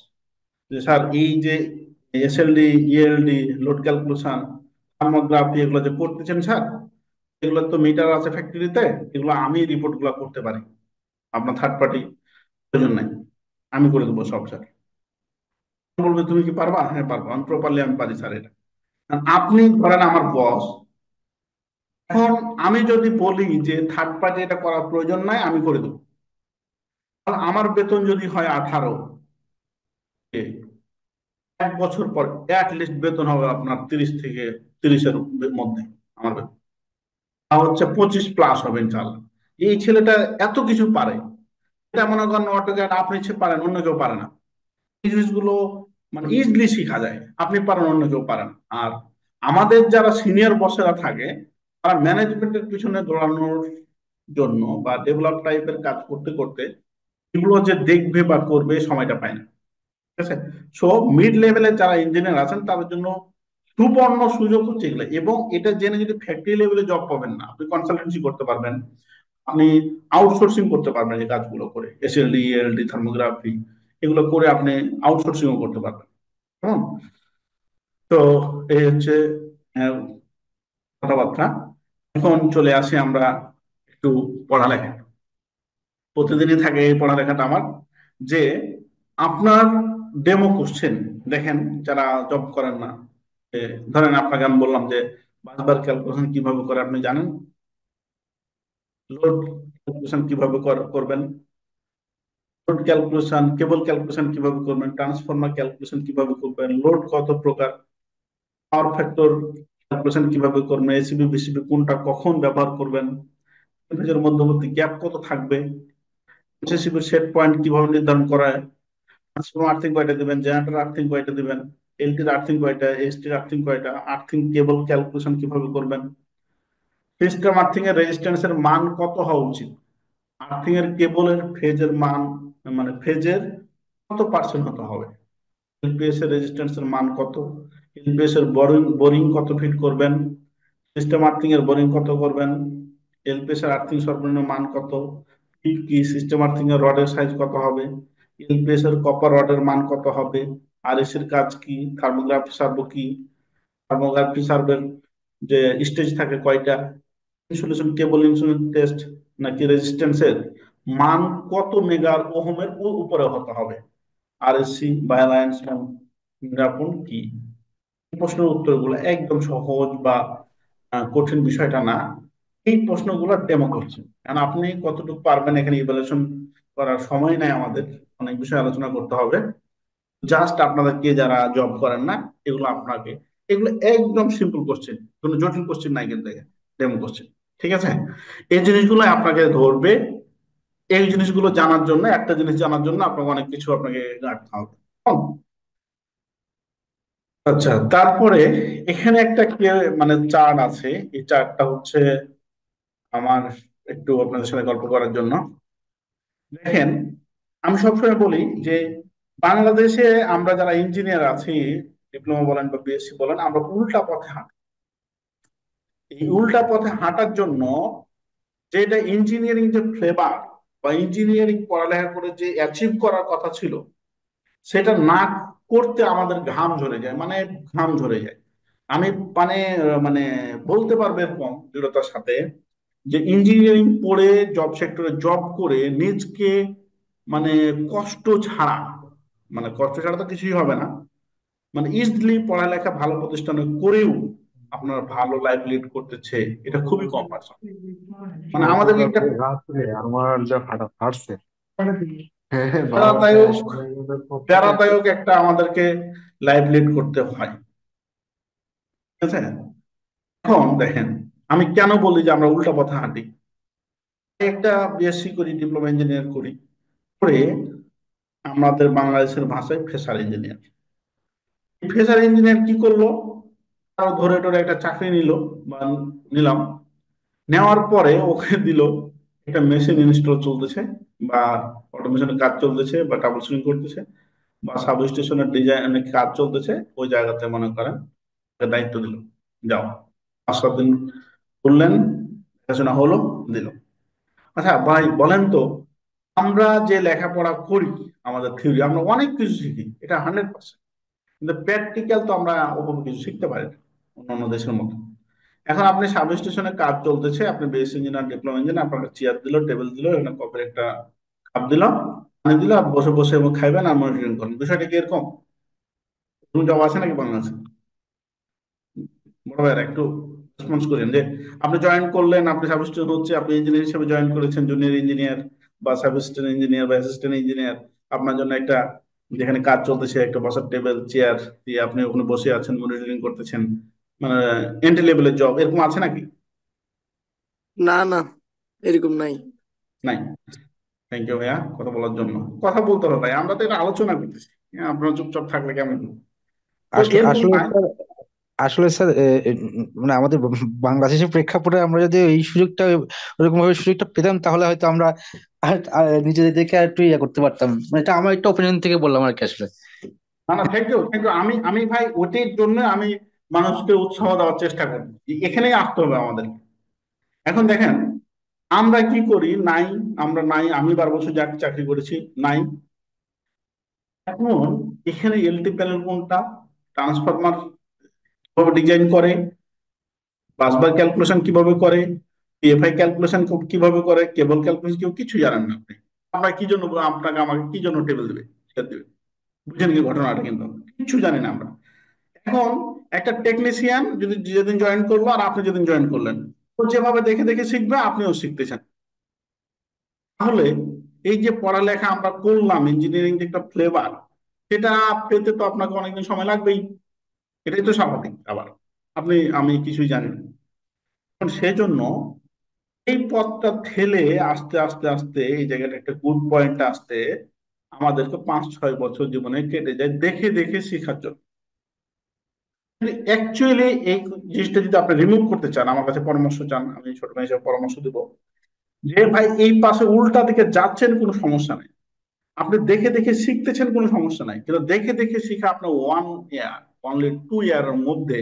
যে স্যার এই যে এসএলডি, ইএলডি, লোড ক্যালকুলেশন, থার্মোগ্রাফি এগুলো যে করতেছেন স্যার, এগুলো তো মিটার আছে ফ্যাক্টরিতে, এগুলো আমি রিপোর্ট গুলো করতে পারি, আপনার থার্ড পার্টি প্রয়োজন নাই, আমি করে দেবো সব স্যার। বলবে তুমি কি পারবা? হ্যাঁ পারবো, আমি প্রপারলি আমি পারি স্যার এটা। কারণ আপনি ধরেন আমার বস, এখন আমি যদি বলি যে থার্ড পার্টি এটা করার প্রয়োজন নাই, আমি করে দেবো, তাহলে আমার বেতন যদি হয় 18, 1 বছর পর লিস্ট বেতন হবে আপনার 30 থেকে 30-এর মধ্যে, আমার বেতন তা হচ্ছে 25+ হবে ইনশাল্লাহ। এই ছেলেটা এত কিছু পারে, এটা মনে করেন অটোক্যাড আপনি পারেন, অন্য কেউ পারে না। এই জিনিসগুলো মানে ইজিলি শেখা যায়, আপনি পারেন, অন্য কেউ পারেন। আর আমাদের যারা সিনিয়র বসেরা থাকে, তারা ম্যানেজমেন্টের পিছনে দৌড়ানোর জন্য বা ডেভেলপ টাইপের কাজ করতে করতে এগুলো যে দেখবে বা করবে সময়টা পায় না। ঠিক আছে? সো মিড লেভেলের যারা ইঞ্জিনিয়ার আছেন তাদের জন্য সুবর্ণ সুযোগ হচ্ছে এগুলো, এবং এটা জেনে যদি ফ্যাক্টরি লেভেলে জব পাবেন না, আপনি কনসালটেন্সি করতে পারবেন, আপনি আউটসোর্সিং করতে পারবেন, এই কাজগুলো করে এসএলডি, এলডি, থার্মোগ্রাফি এগুলো করে আপনি আউটসোর্সিংও করতে পারবেন। কেমন? তো এই হচ্ছে আহ, কথাবার্তা। এখন চলে আসি আমরা একটু পড়ালেখা। প্রতিদিনই থাকে এই পড়ালেখাটা আমার, যে আপনার ডেমো কোশ্চেন দেখেন যারা জব করেন না, এ, ধরেন আপনাকে আমি বললাম যে বাসবার ক্যালকুলেশন কিভাবে করে আপনি জানেন, লোড ক্যালকুলেশন কিভাবে করবেন, লোড ক্যালকুলেশন, কেবল ক্যালকুলেশন কিভাবে করবেন, ট্রান্সফরমার ক্যালকুলেশন কিভাবে করবেন, লোড কত প্রকার, পাওয়ার ফ্যাক্টর ক্যালকুলেশন কিভাবে করবেন, এসিবি বিসিবি কোনটা কখন ব্যবহার করবেন, ভোল্টেজের মধ্যবর্তী গ্যাপ কত থাকবে, এসিবি সেট পয়েন্ট কিভাবে নির্ধারণ করা হয়, ট্রান্সফরমার আর্থিং কয়টা দিবেন, জেনারেটর আর্থিং কয়টা দিবেন, এলটির আর্থিং কয়টা, এসটির আর্থিং কয়টা, আর্থিং কেবল ক্যালকুলেশন কিভাবে করবেন, সিস্টেম আর্থিং এর রেজিস্ট্যান্সের মান কত হওয়া উচিত, আর্থিং এর কেবলের ফেজের মান, মানে ফেজের কত পার্সেন্ট হতে হবে, এলপিএস এর রেজিস্ট্যান্স এর মান কত, এলপিএস এর বোরিং বোরিং কত ফিট করবেন, সিস্টেম আর্থিং এর বোরিং কত করবেন, এলপিএস এর আর্থিং সর্বনিম্ন মান কত, ফিট কি, সিস্টেম আর্থিং এর রডের সাইজ কত হবে, এলপিএস এর কপার রডের মান কত হবে, আরএস এর কাজ কি, থার্মোগ্রাফি সার্ভো কি, থার্মোগ্রাফি সার্ভের যে স্টেজ থাকে কয়টা, ইনসুলেশন কেবল ইনসুলেশন টেস্ট নাকি রেজিস্ট্যান্সের মান কত মেগার ওহমের উপরে হতে হবে, আরএসসি বায়োলায়েন্স নিরাপন কি। এই প্রশ্নের উত্তরগুলো একদম সহজ বা কঠিন বিষয়টা না, এই প্রশ্নগুলো ডেমো করছে। কারণ আপনি কতটুকু পারবেন এখানে ইভালুয়েশন করার সময় নাই আমাদের, অনেক বিষয় আলোচনা করতে হবে। জাস্ট আপনাদেরকে যারা জব করেন না, এগুলো আপনাকে, এগুলো একদম সিম্পল কোশ্চেন, কোনো জটিল কোশ্চেন নাই কিন্তু, ডেমো কোশ্চেন। ঠিক আছে? এই জিনিসগুলো আপনাকে ধরবে, এই জিনিসগুলো জানার জন্য, একটা জিনিস জানার জন্য আপনাকে অনেক কিছু আপনাকে ঘাটতে হবে। আচ্ছা, তারপরে এখানে একটা মানে চার্ট আছে, এই চার্টটা হচ্ছে আমার একটু আপনাদের সাথে গল্প করার জন্য। দেখেন, আমি সবসময় বলি যে বাংলাদেশে আমরা যারা ইঞ্জিনিয়ার আছি, ডিপ্লোমা বলেন বা বিএসসি বলেন, আমরা উল্টা পথে হাঁটি। এই উল্টা পথে হাঁটার জন্য যেটা ইঞ্জিনিয়ারিং যে ফ্লেভার বা ইঞ্জিনিয়ারিং পড়ালেখা করে যে অ্যাচিভ করার কথা ছিল, সেটা না করতে আমাদের ঘাম ঝরে যায়, মানে ঘাম ঝরে যায়। আমি মানে মানে বলতে পারবো এরকম দৃঢ়তার সাথে যে ইঞ্জিনিয়ারিং পড়ে জব সেক্টরে জব করে নিজকে মানে কষ্ট ছাড়া, মানে কষ্ট ছাড়া তো কিছুই হবে না, মানে ইজিলি পড়ালেখা ভালো প্রতিষ্ঠানে করেও আপনার ভালো লাইফ লিড করতেছে, এটা খুবই কম পার্সন। মানে আমাদের একটা গতকালকে রাত্রে আমার যা ফাটা ফাটছে। হ্যাঁ হ্যাঁ, বারোটা প্যারাদায়ক সময়গুলোর পর থেকে তো। প্যারাদায়ক একটা আমাদেরকে লাইফ লিড করতে হয়, ঠিক আছে? এখন দেখেন, আমি কেন বলি যে আমরা উল্টা পথে হাঁটি। একটা বিএসসি করি, ডিপ্লোমা ইঞ্জিনিয়ার করি, করে আমাদের বাংলাদেশের ভাষায় ফ্রেশার ইঞ্জিনিয়ার। ফ্রেশার ইঞ্জিনিয়ার কি করলো, আরো ধরে ধরে একটা চাকরি নিল, বা নিলাম, নেওয়ার পরে ওকে দিল একটা মেশিন ইনস্টল চলতেছে, বা অটোমেশনের কাজ চলতেছে, বা ট্রাবল শুটিং করতেছে, বা সাব স্টেশনের ডিজাইনের কাজ চলতেছে, ওই জায়গাতে মনে করেন ওকে দায়িত্ব দিল, যাও 5-7 দিন করলেন, দেখাশোনা হলো, দিল। আচ্ছা ভাই বলেন তো, আমরা যে লেখাপড়া করি, আমাদের থিওরি আমরা অনেক কিছু শিখি, এটা 100%, কিন্তু প্র্যাকটিক্যাল তো আমরা ওভাবে কিছু শিখতে পারি না অন্যান্য দেশের মতো। এখন আপনি সাব স্টেশনে কাজ চলতেছে, আপনি বেস ইঞ্জিনিয়ার, ডিপ্লোমা ইঞ্জিনিয়ার, আপনাকে চেয়ার দিল, টেবিল দিল, এখানে কপের একটা কাপ দিল, পানি দিল, আর বসে বসে এবং খাইবেন আর মনিটরিং করবেন। বিষয়টা কি এরকম? তুমি জব আছে নাকি বাংলাদেশে? বড় ভাইয়েরা একটু রেসপন্স করেন যে আপনি জয়েন করলেন, আপনি সাব স্টেশন হচ্ছে, আপনি ইঞ্জিনিয়ার হিসেবে জয়েন করেছেন, জুনিয়র ইঞ্জিনিয়ার বা সাব স্টেশন ইঞ্জিনিয়ার বা অ্যাসিস্ট্যান্ট ইঞ্জিনিয়ার, আপনার জন্য একটা, যেখানে কাজ চলতেছে, একটা বসার টেবিল চেয়ার দিয়ে আপনি ওখানে বসে আছেন, মনিটরিং করতেছেন, মানে এন্ট্রি লেভেলের জব এরকম আছে নাকি? না না, এরকম নাই। নাই। থ্যাংক ইউ ভাইয়া কথা বলার জন্য। কথা বলতে হবে ভাই, আমরা তো এটা আলোচনা করতেছি, হ্যাঁ, আপনারা চুপচাপ থাকলে কেমন হবে? তো আসলে এরকম আসলে নাই। স্যার আসলে স্যার মানে আমাদের বাংলাদেশের প্রেক্ষাপটে আমরা যদি এই সুযোগটা ওরকম ভাবে সুযোগটা পেতাম, তাহলে হয়তো আমরা নিজেদেরকে আর একটু ইয়ে করতে পারতাম। মানে এটা আমার একটা ওপিনিয়ন থেকে বললাম আর কি আসলে। না না, থ্যাংক ইউ থ্যাংক ইউ। আমি আমি ভাই ওটির জন্য আমি মানুষকে উৎসাহ দেওয়ার চেষ্টা করি যে এখানেই আসতে হবে আমাদের। এখন দেখেন, আমরা কি করি, নাই, আমরা নাই, আমি 12 বছর চাকরি করেছি, নাই। এখন এখানে এলটি প্যানেল কোনটা, ট্রান্সফরমার কিভাবে ডিজাইন করে, বাসবার ক্যালকুলেশন কিভাবে করে, পিএফআই ক্যালকুলেশন কিভাবে করে, কেবল ক্যালকুলেশন কেউ কিছু জানেন না আপনি। আমরা কি জন্য, আপনাকে আমাকে কি জন্য টেবিল দেবে, সেটা দেবে? বুঝেন কি ঘটনাটা? কিন্তু কিচ্ছু জানি না আমরা। এখন একটা টেকনিশিয়ান যদি যেদিন জয়েন করলো আর আপনি যেদিন জয়েন করলেন, ও যেভাবে দেখে দেখে শিখবে, আপনিও শিখতেছেন। তাহলে এই যে পড়ালেখা আমরা করলাম, ইঞ্জিনিয়ারিং যে একটা ফ্লেভার, সেটা পেতে তো আপনাকে অনেকদিন সময় লাগবেই। এটাই তো স্বাভাবিক। আবার আপনি আমি কিছুই জানি না। এখন সেজন্য এই পথটা ঠেলে আস্তে আস্তে আস্তে এই জায়গাটা একটা গুড পয়েন্ট আসতে আমাদেরকে 5-6 বছর জীবনে কেটে যায় দেখে দেখে শেখার জন্য। অ্যাকচুয়ালি এই জিনিসটা যদি আপনি রিমুভ করতে চান, আমার কাছে পরামর্শ চান, আমি ছোট ভাই হিসেবে পরামর্শ দিব যে ভাই এই পাশে উল্টা দিকে যাচ্ছেন কোনো সমস্যা নেই, আপনি দেখে দেখে শিখতেছেন কোনো সমস্যা নাই, কিন্তু দেখে দেখে শিখা আপনার 1 ইয়ার, অনলি 2 ইয়ারের মধ্যে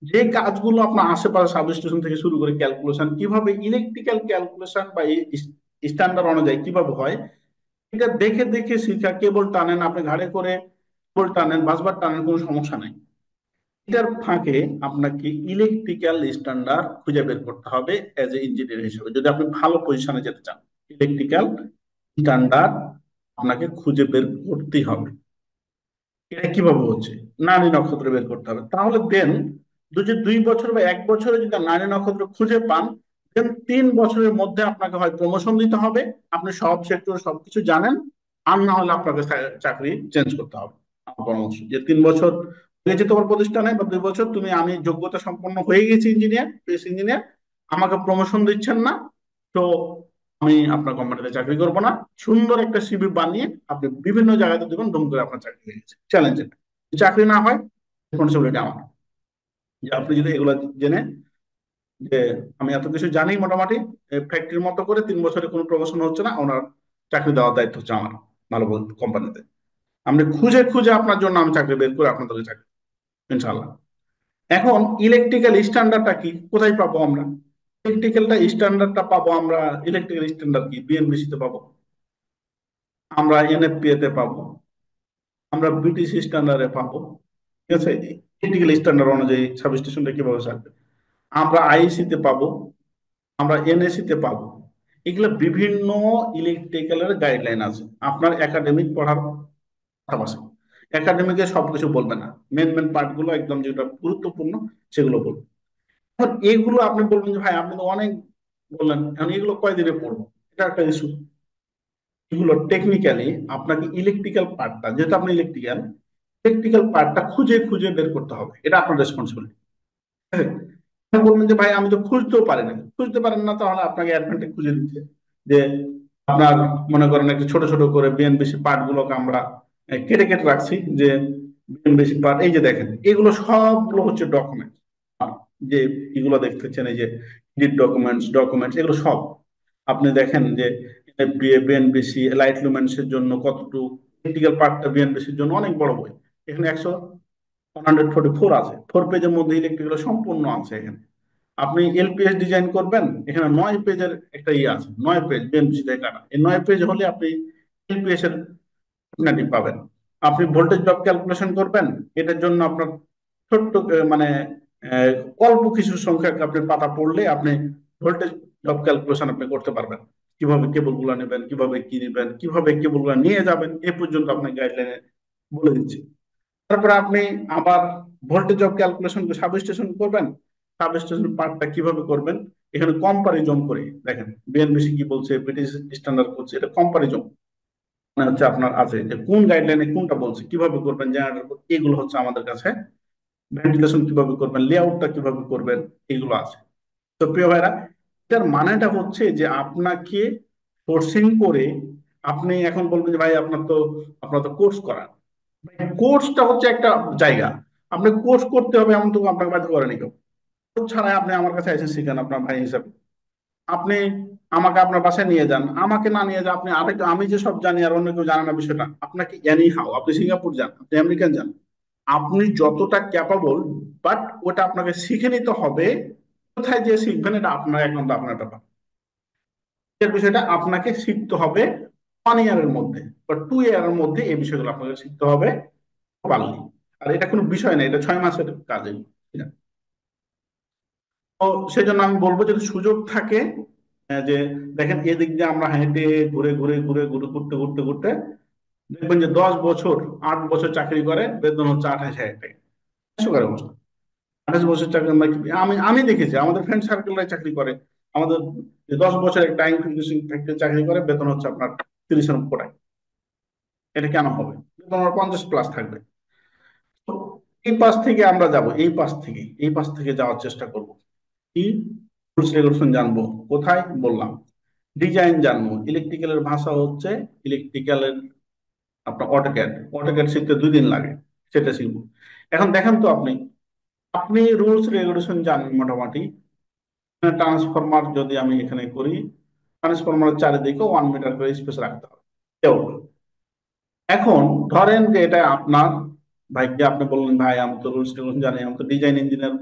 যে কাজগুলো আপনার আশেপাশে সাবস্টেশন থেকে শুরু করে ক্যালকুলেশন কিভাবে, ইলেকট্রিক্যাল ক্যালকুলেশন বা স্ট্যান্ডার্ড অনুযায়ী কিভাবে হয়, এটা দেখে দেখে শিখা। কেবল টানেন, আপনি ঘাড়ে করে কেবল টানেন, বাসবার টানেন, কোনো সমস্যা নাই। এটার ফাঁকে আপনাকে ইলেকট্রিক্যাল স্ট্যান্ডার্ড খুঁজে বের করতে হবে এজ এ ইঞ্জিনিয়ার হিসেবে, যদি আপনি ভালো পজিশনে যেতে চান। ইলেকট্রিক্যাল স্ট্যান্ডার্ড আপনাকে খুঁজে বের করতেই হবে। এটা কিভাবে হচ্ছে, নারী নক্ষত্র বের করতে হবে। তাহলে দেন যদি 2 বছর বা 1 বছরে যদি নারী নক্ষত্র খুঁজে পান, দেন 3 বছরের মধ্যে আপনাকে হয় প্রমোশন দিতে হবে, আপনি সব সেক্টর সবকিছু জানেন। আর না হলে আপনাকে চাকরি চেঞ্জ করতে হবে। আমার পরামর্শ যে 3 বছর হয়েছে তোমার প্রতিষ্ঠানে, বা 2 বছর তুমি, আমি যোগ্যতা সম্পন্ন হয়ে গেছি ইঞ্জিনিয়ার, বেস ইঞ্জিনিয়ার, আমাকে প্রমোশন দিচ্ছেন না, তো আমি আপনার কোম্পানিতে চাকরি করবো না। সুন্দর একটা সিভি বানিয়ে আপনি বিভিন্ন জায়গাতে দেবেন, দুম করে আপনার চাকরি হয়ে গেছে। চ্যালেঞ্জ এটা। যদি চাকরি না হয়, রেসপন্সিবিলিটি আমার। যে আপনি যদি এগুলো জেনে যে আমি এত কিছু জানি মোটামুটি, ফ্যাক্টরির মতো করে 3 বছরে কোনো প্রমোশন হচ্ছে না, ওনার চাকরি দেওয়ার দায়িত্ব হচ্ছে আমার, ভালো কোম্পানিতে। আপনি খুঁজে খুঁজে আপনার জন্য আমি চাকরি বের করে আপনাদের চাকরি, ইনশাল্লাহ। এখন ইলেকট্রিক্যাল স্ট্যান্ডার্ডটা কি, কোথায় পাবো আমরা? ইলেকট্রিক্যালটা স্ট্যান্ডার্ডটা পাবো আমরা, ইলেকট্রিক্যাল স্ট্যান্ডার্ড কি বিএনবিসি তে পাবো, আমরা এনএফপিএ তে পাবো, আমরা বিটিসি স্ট্যান্ডার্ডে পাবো, ঠিক আছে? ইলেকট্রিক্যাল স্ট্যান্ডার্ড অনুযায়ী সাবস্টেশনটা কিভাবে থাকবে, আমরা আইসি তে পাবো, আমরা এনএসি তে পাবো। এগুলো বিভিন্ন ইলেকট্রিক্যালের গাইডলাইন আছে আপনার একাডেমিক পড়ার পাশাপাশি। একাডেমিকে সবকিছু বলবে না, মেন মেন পার্ট গুলো একদম যেটা গুরুত্বপূর্ণ সেগুলো বলবে। এখন এগুলো আপনি বলবেন যে ভাই আপনি তো অনেক বললেন, এখন এগুলো কয়দিনে পড়বো, এটা একটা ইস্যু। এগুলো টেকনিক্যালি আপনাকে ইলেকট্রিক্যাল পার্টটা, যেহেতু আপনি ইলেকট্রিক্যাল পার্টটা খুঁজে খুঁজে বের করতে হবে, এটা আপনার রেসপন্সিবিলিটি। আপনি বলবেন যে ভাই আমি তো খুঁজতেও পারি না, খুঁজতে পারেন না, তাহলে আপনাকে অ্যাডভান্টেজ খুঁজে দিচ্ছে যে আপনার মনে করেন একটা ছোট ছোট করে বিএনবিসি পার্ট গুলোকে আমরা কেটে কেটে রাখছি, যে বিএনবিসি পার্ট এই যে দেখেন এগুলো সবগুলো হচ্ছে ডকুমেন্ট, যে এগুলো দেখতেছেন এই যে ডকুমেন্টস এগুলো সব আপনি দেখেন যে বিএনবিসি লাইট লুমেন্সের জন্য কতটুকু, ইলেকট্রিক্যাল পার্টটা বিএনবিসির জন্য অনেক বড় বই, এখানে 144 আছে, 4 পেজের মধ্যে ইলেকট্রিক্যাল সম্পূর্ণ আছে এখানে। আপনি এলপিএস ডিজাইন করবেন, এখানে 9 পেজের একটা ইয়ে আছে, 9 পেজ বিএনপিসি থেকে কাটা, এই 9 পেজ হলে আপনি এলপিএস এর আপনারটি পাবেন। আপনি ভোল্টেজ ড্রপ ক্যালকুলেশন করবেন, এটার জন্য আপনার ছোট্ট মানে আহ, অল্প কিছু সংখ্যক আপনি পাতা পড়লে আপনি ভোল্টেজ ড্রপ ক্যালকুলেশন আপনি করতে পারবেন। কিভাবে কেবল গুলা নেবেন, কিভাবে কি নেবেন, কিভাবে কেবল গুলা নিয়ে যাবেন, এ পর্যন্ত আপনার গাইডলাইনে বলে দিচ্ছি। তারপরে আপনি আবার ভোল্টেজ অফ ক্যালকুলেশন সাবস্টেশন করবেন, সাবস্টেশন পার্টটা কিভাবে করবেন, এখানে কম্পারিজন করে দেখেন বিএনবিসি কি বলছে, ব্রিটিশ স্ট্যান্ডার্ড করছে, এটা কম্পারিজন মানে হচ্ছে আপনার আছে যে কোন গাইডলাইনে কোনটা বলছে, কিভাবে করবেন জেনারেটর, এগুলো হচ্ছে আমাদের কাছে। ভেন্টিলেশন কিভাবে করবেন, লেআউটটা কিভাবে করবেন, এগুলো আছে। তো প্রিয় ভাইরা, এটার মানেটা হচ্ছে যে আপনাকে ফোর্সিং করে, আপনি এখন বলবেন যে ভাই আপনার তো কোর্স করা, কোর্সটা হচ্ছে একটা জায়গা, আপনি কোর্স করতে হবে এমন তো আপনাকে বাধ্য করেনি কেউ। কোর্স ছাড়াই আপনি আমার কাছে এসে শিখেন আপনার ভাই হিসাবে, আপনি আমাকে আপনার বাসায় নিয়ে যান, আমাকে না নিয়ে যান আপনি আরেক, আমি যে সব জানি আর অন্য কেউ জানে না বিষয়টা, আপনাকে এনি হাও আপনি সিঙ্গাপুর যান, আপনি আমেরিকান যান, আপনি যতটা ক্যাপাবল, বাট ওটা আপনাকে শিখে নিতে হবে। কোথায় যে শিখবেন এটা আপনার এখন আপনার ব্যাপার, এই বিষয়টা আপনাকে শিখতে হবে 1 ইয়ারের মধ্যে বা 2 ইয়ারের মধ্যে, এই বিষয়গুলো আপনাকে শিখতে হবে পারলি। আর এটা কোনো বিষয় না, এটা 6 মাসের কাজ এগুলো, ঠিক আছে? তো সেই জন্য আমি বলবো যদি সুযোগ থাকে, যে দেখেন এদিক দিয়ে আমরা হেঁটে ঘুরে ঘুরে ঘুরে ঘুরে ঘুরতে ঘুরতে ঘুরতে দেখবেন যে 10 বছর 8 বছর চাকরি করে বেতন হচ্ছে 28,000 টাকা, করে অবস্থা। 28 বছর চাকরি আমি আমি দেখেছি আমাদের ফ্রেন্ড সার্কেলরাই চাকরি করে, আমাদের 10 বছর একটা ফিনিশিং ফ্যাক্টরি চাকরি করে বেতন হচ্ছে আপনার 30-এর উপরে। এটা কেন হবে? বেতন আমার 50+ থাকবে। তো এই পাশ থেকে আমরা যাব, এই পাশ থেকে যাওয়ার চেষ্টা করব। কি রুলস রেগুলেশন জানবো, কোথায় বললাম, ডিজাইন জানবো, ইলেকট্রিক্যালের ভাষা হচ্ছে ইলেকট্রিক্যালের আপনার অটোক্যাড শিখতে 2 দিন লাগে, সেটা শিখবো। এখন দেখেন তো আপনি আপনি রুলস রেগুলেশন জানেন মোটামুটি, ট্রান্সফরমার যদি আমি এখানে করি, ট্রান্সফরমারের চারিদিকে 1 মিটার করে স্পেস রাখতে হবে। কেউ এখন ধরেন যে এটা আপনার ভাইকে আপনি বললেন ভাই আমি তো রুলস রেগুলেশন জানি, আমি তো ডিজাইন ইঞ্জিনিয়ার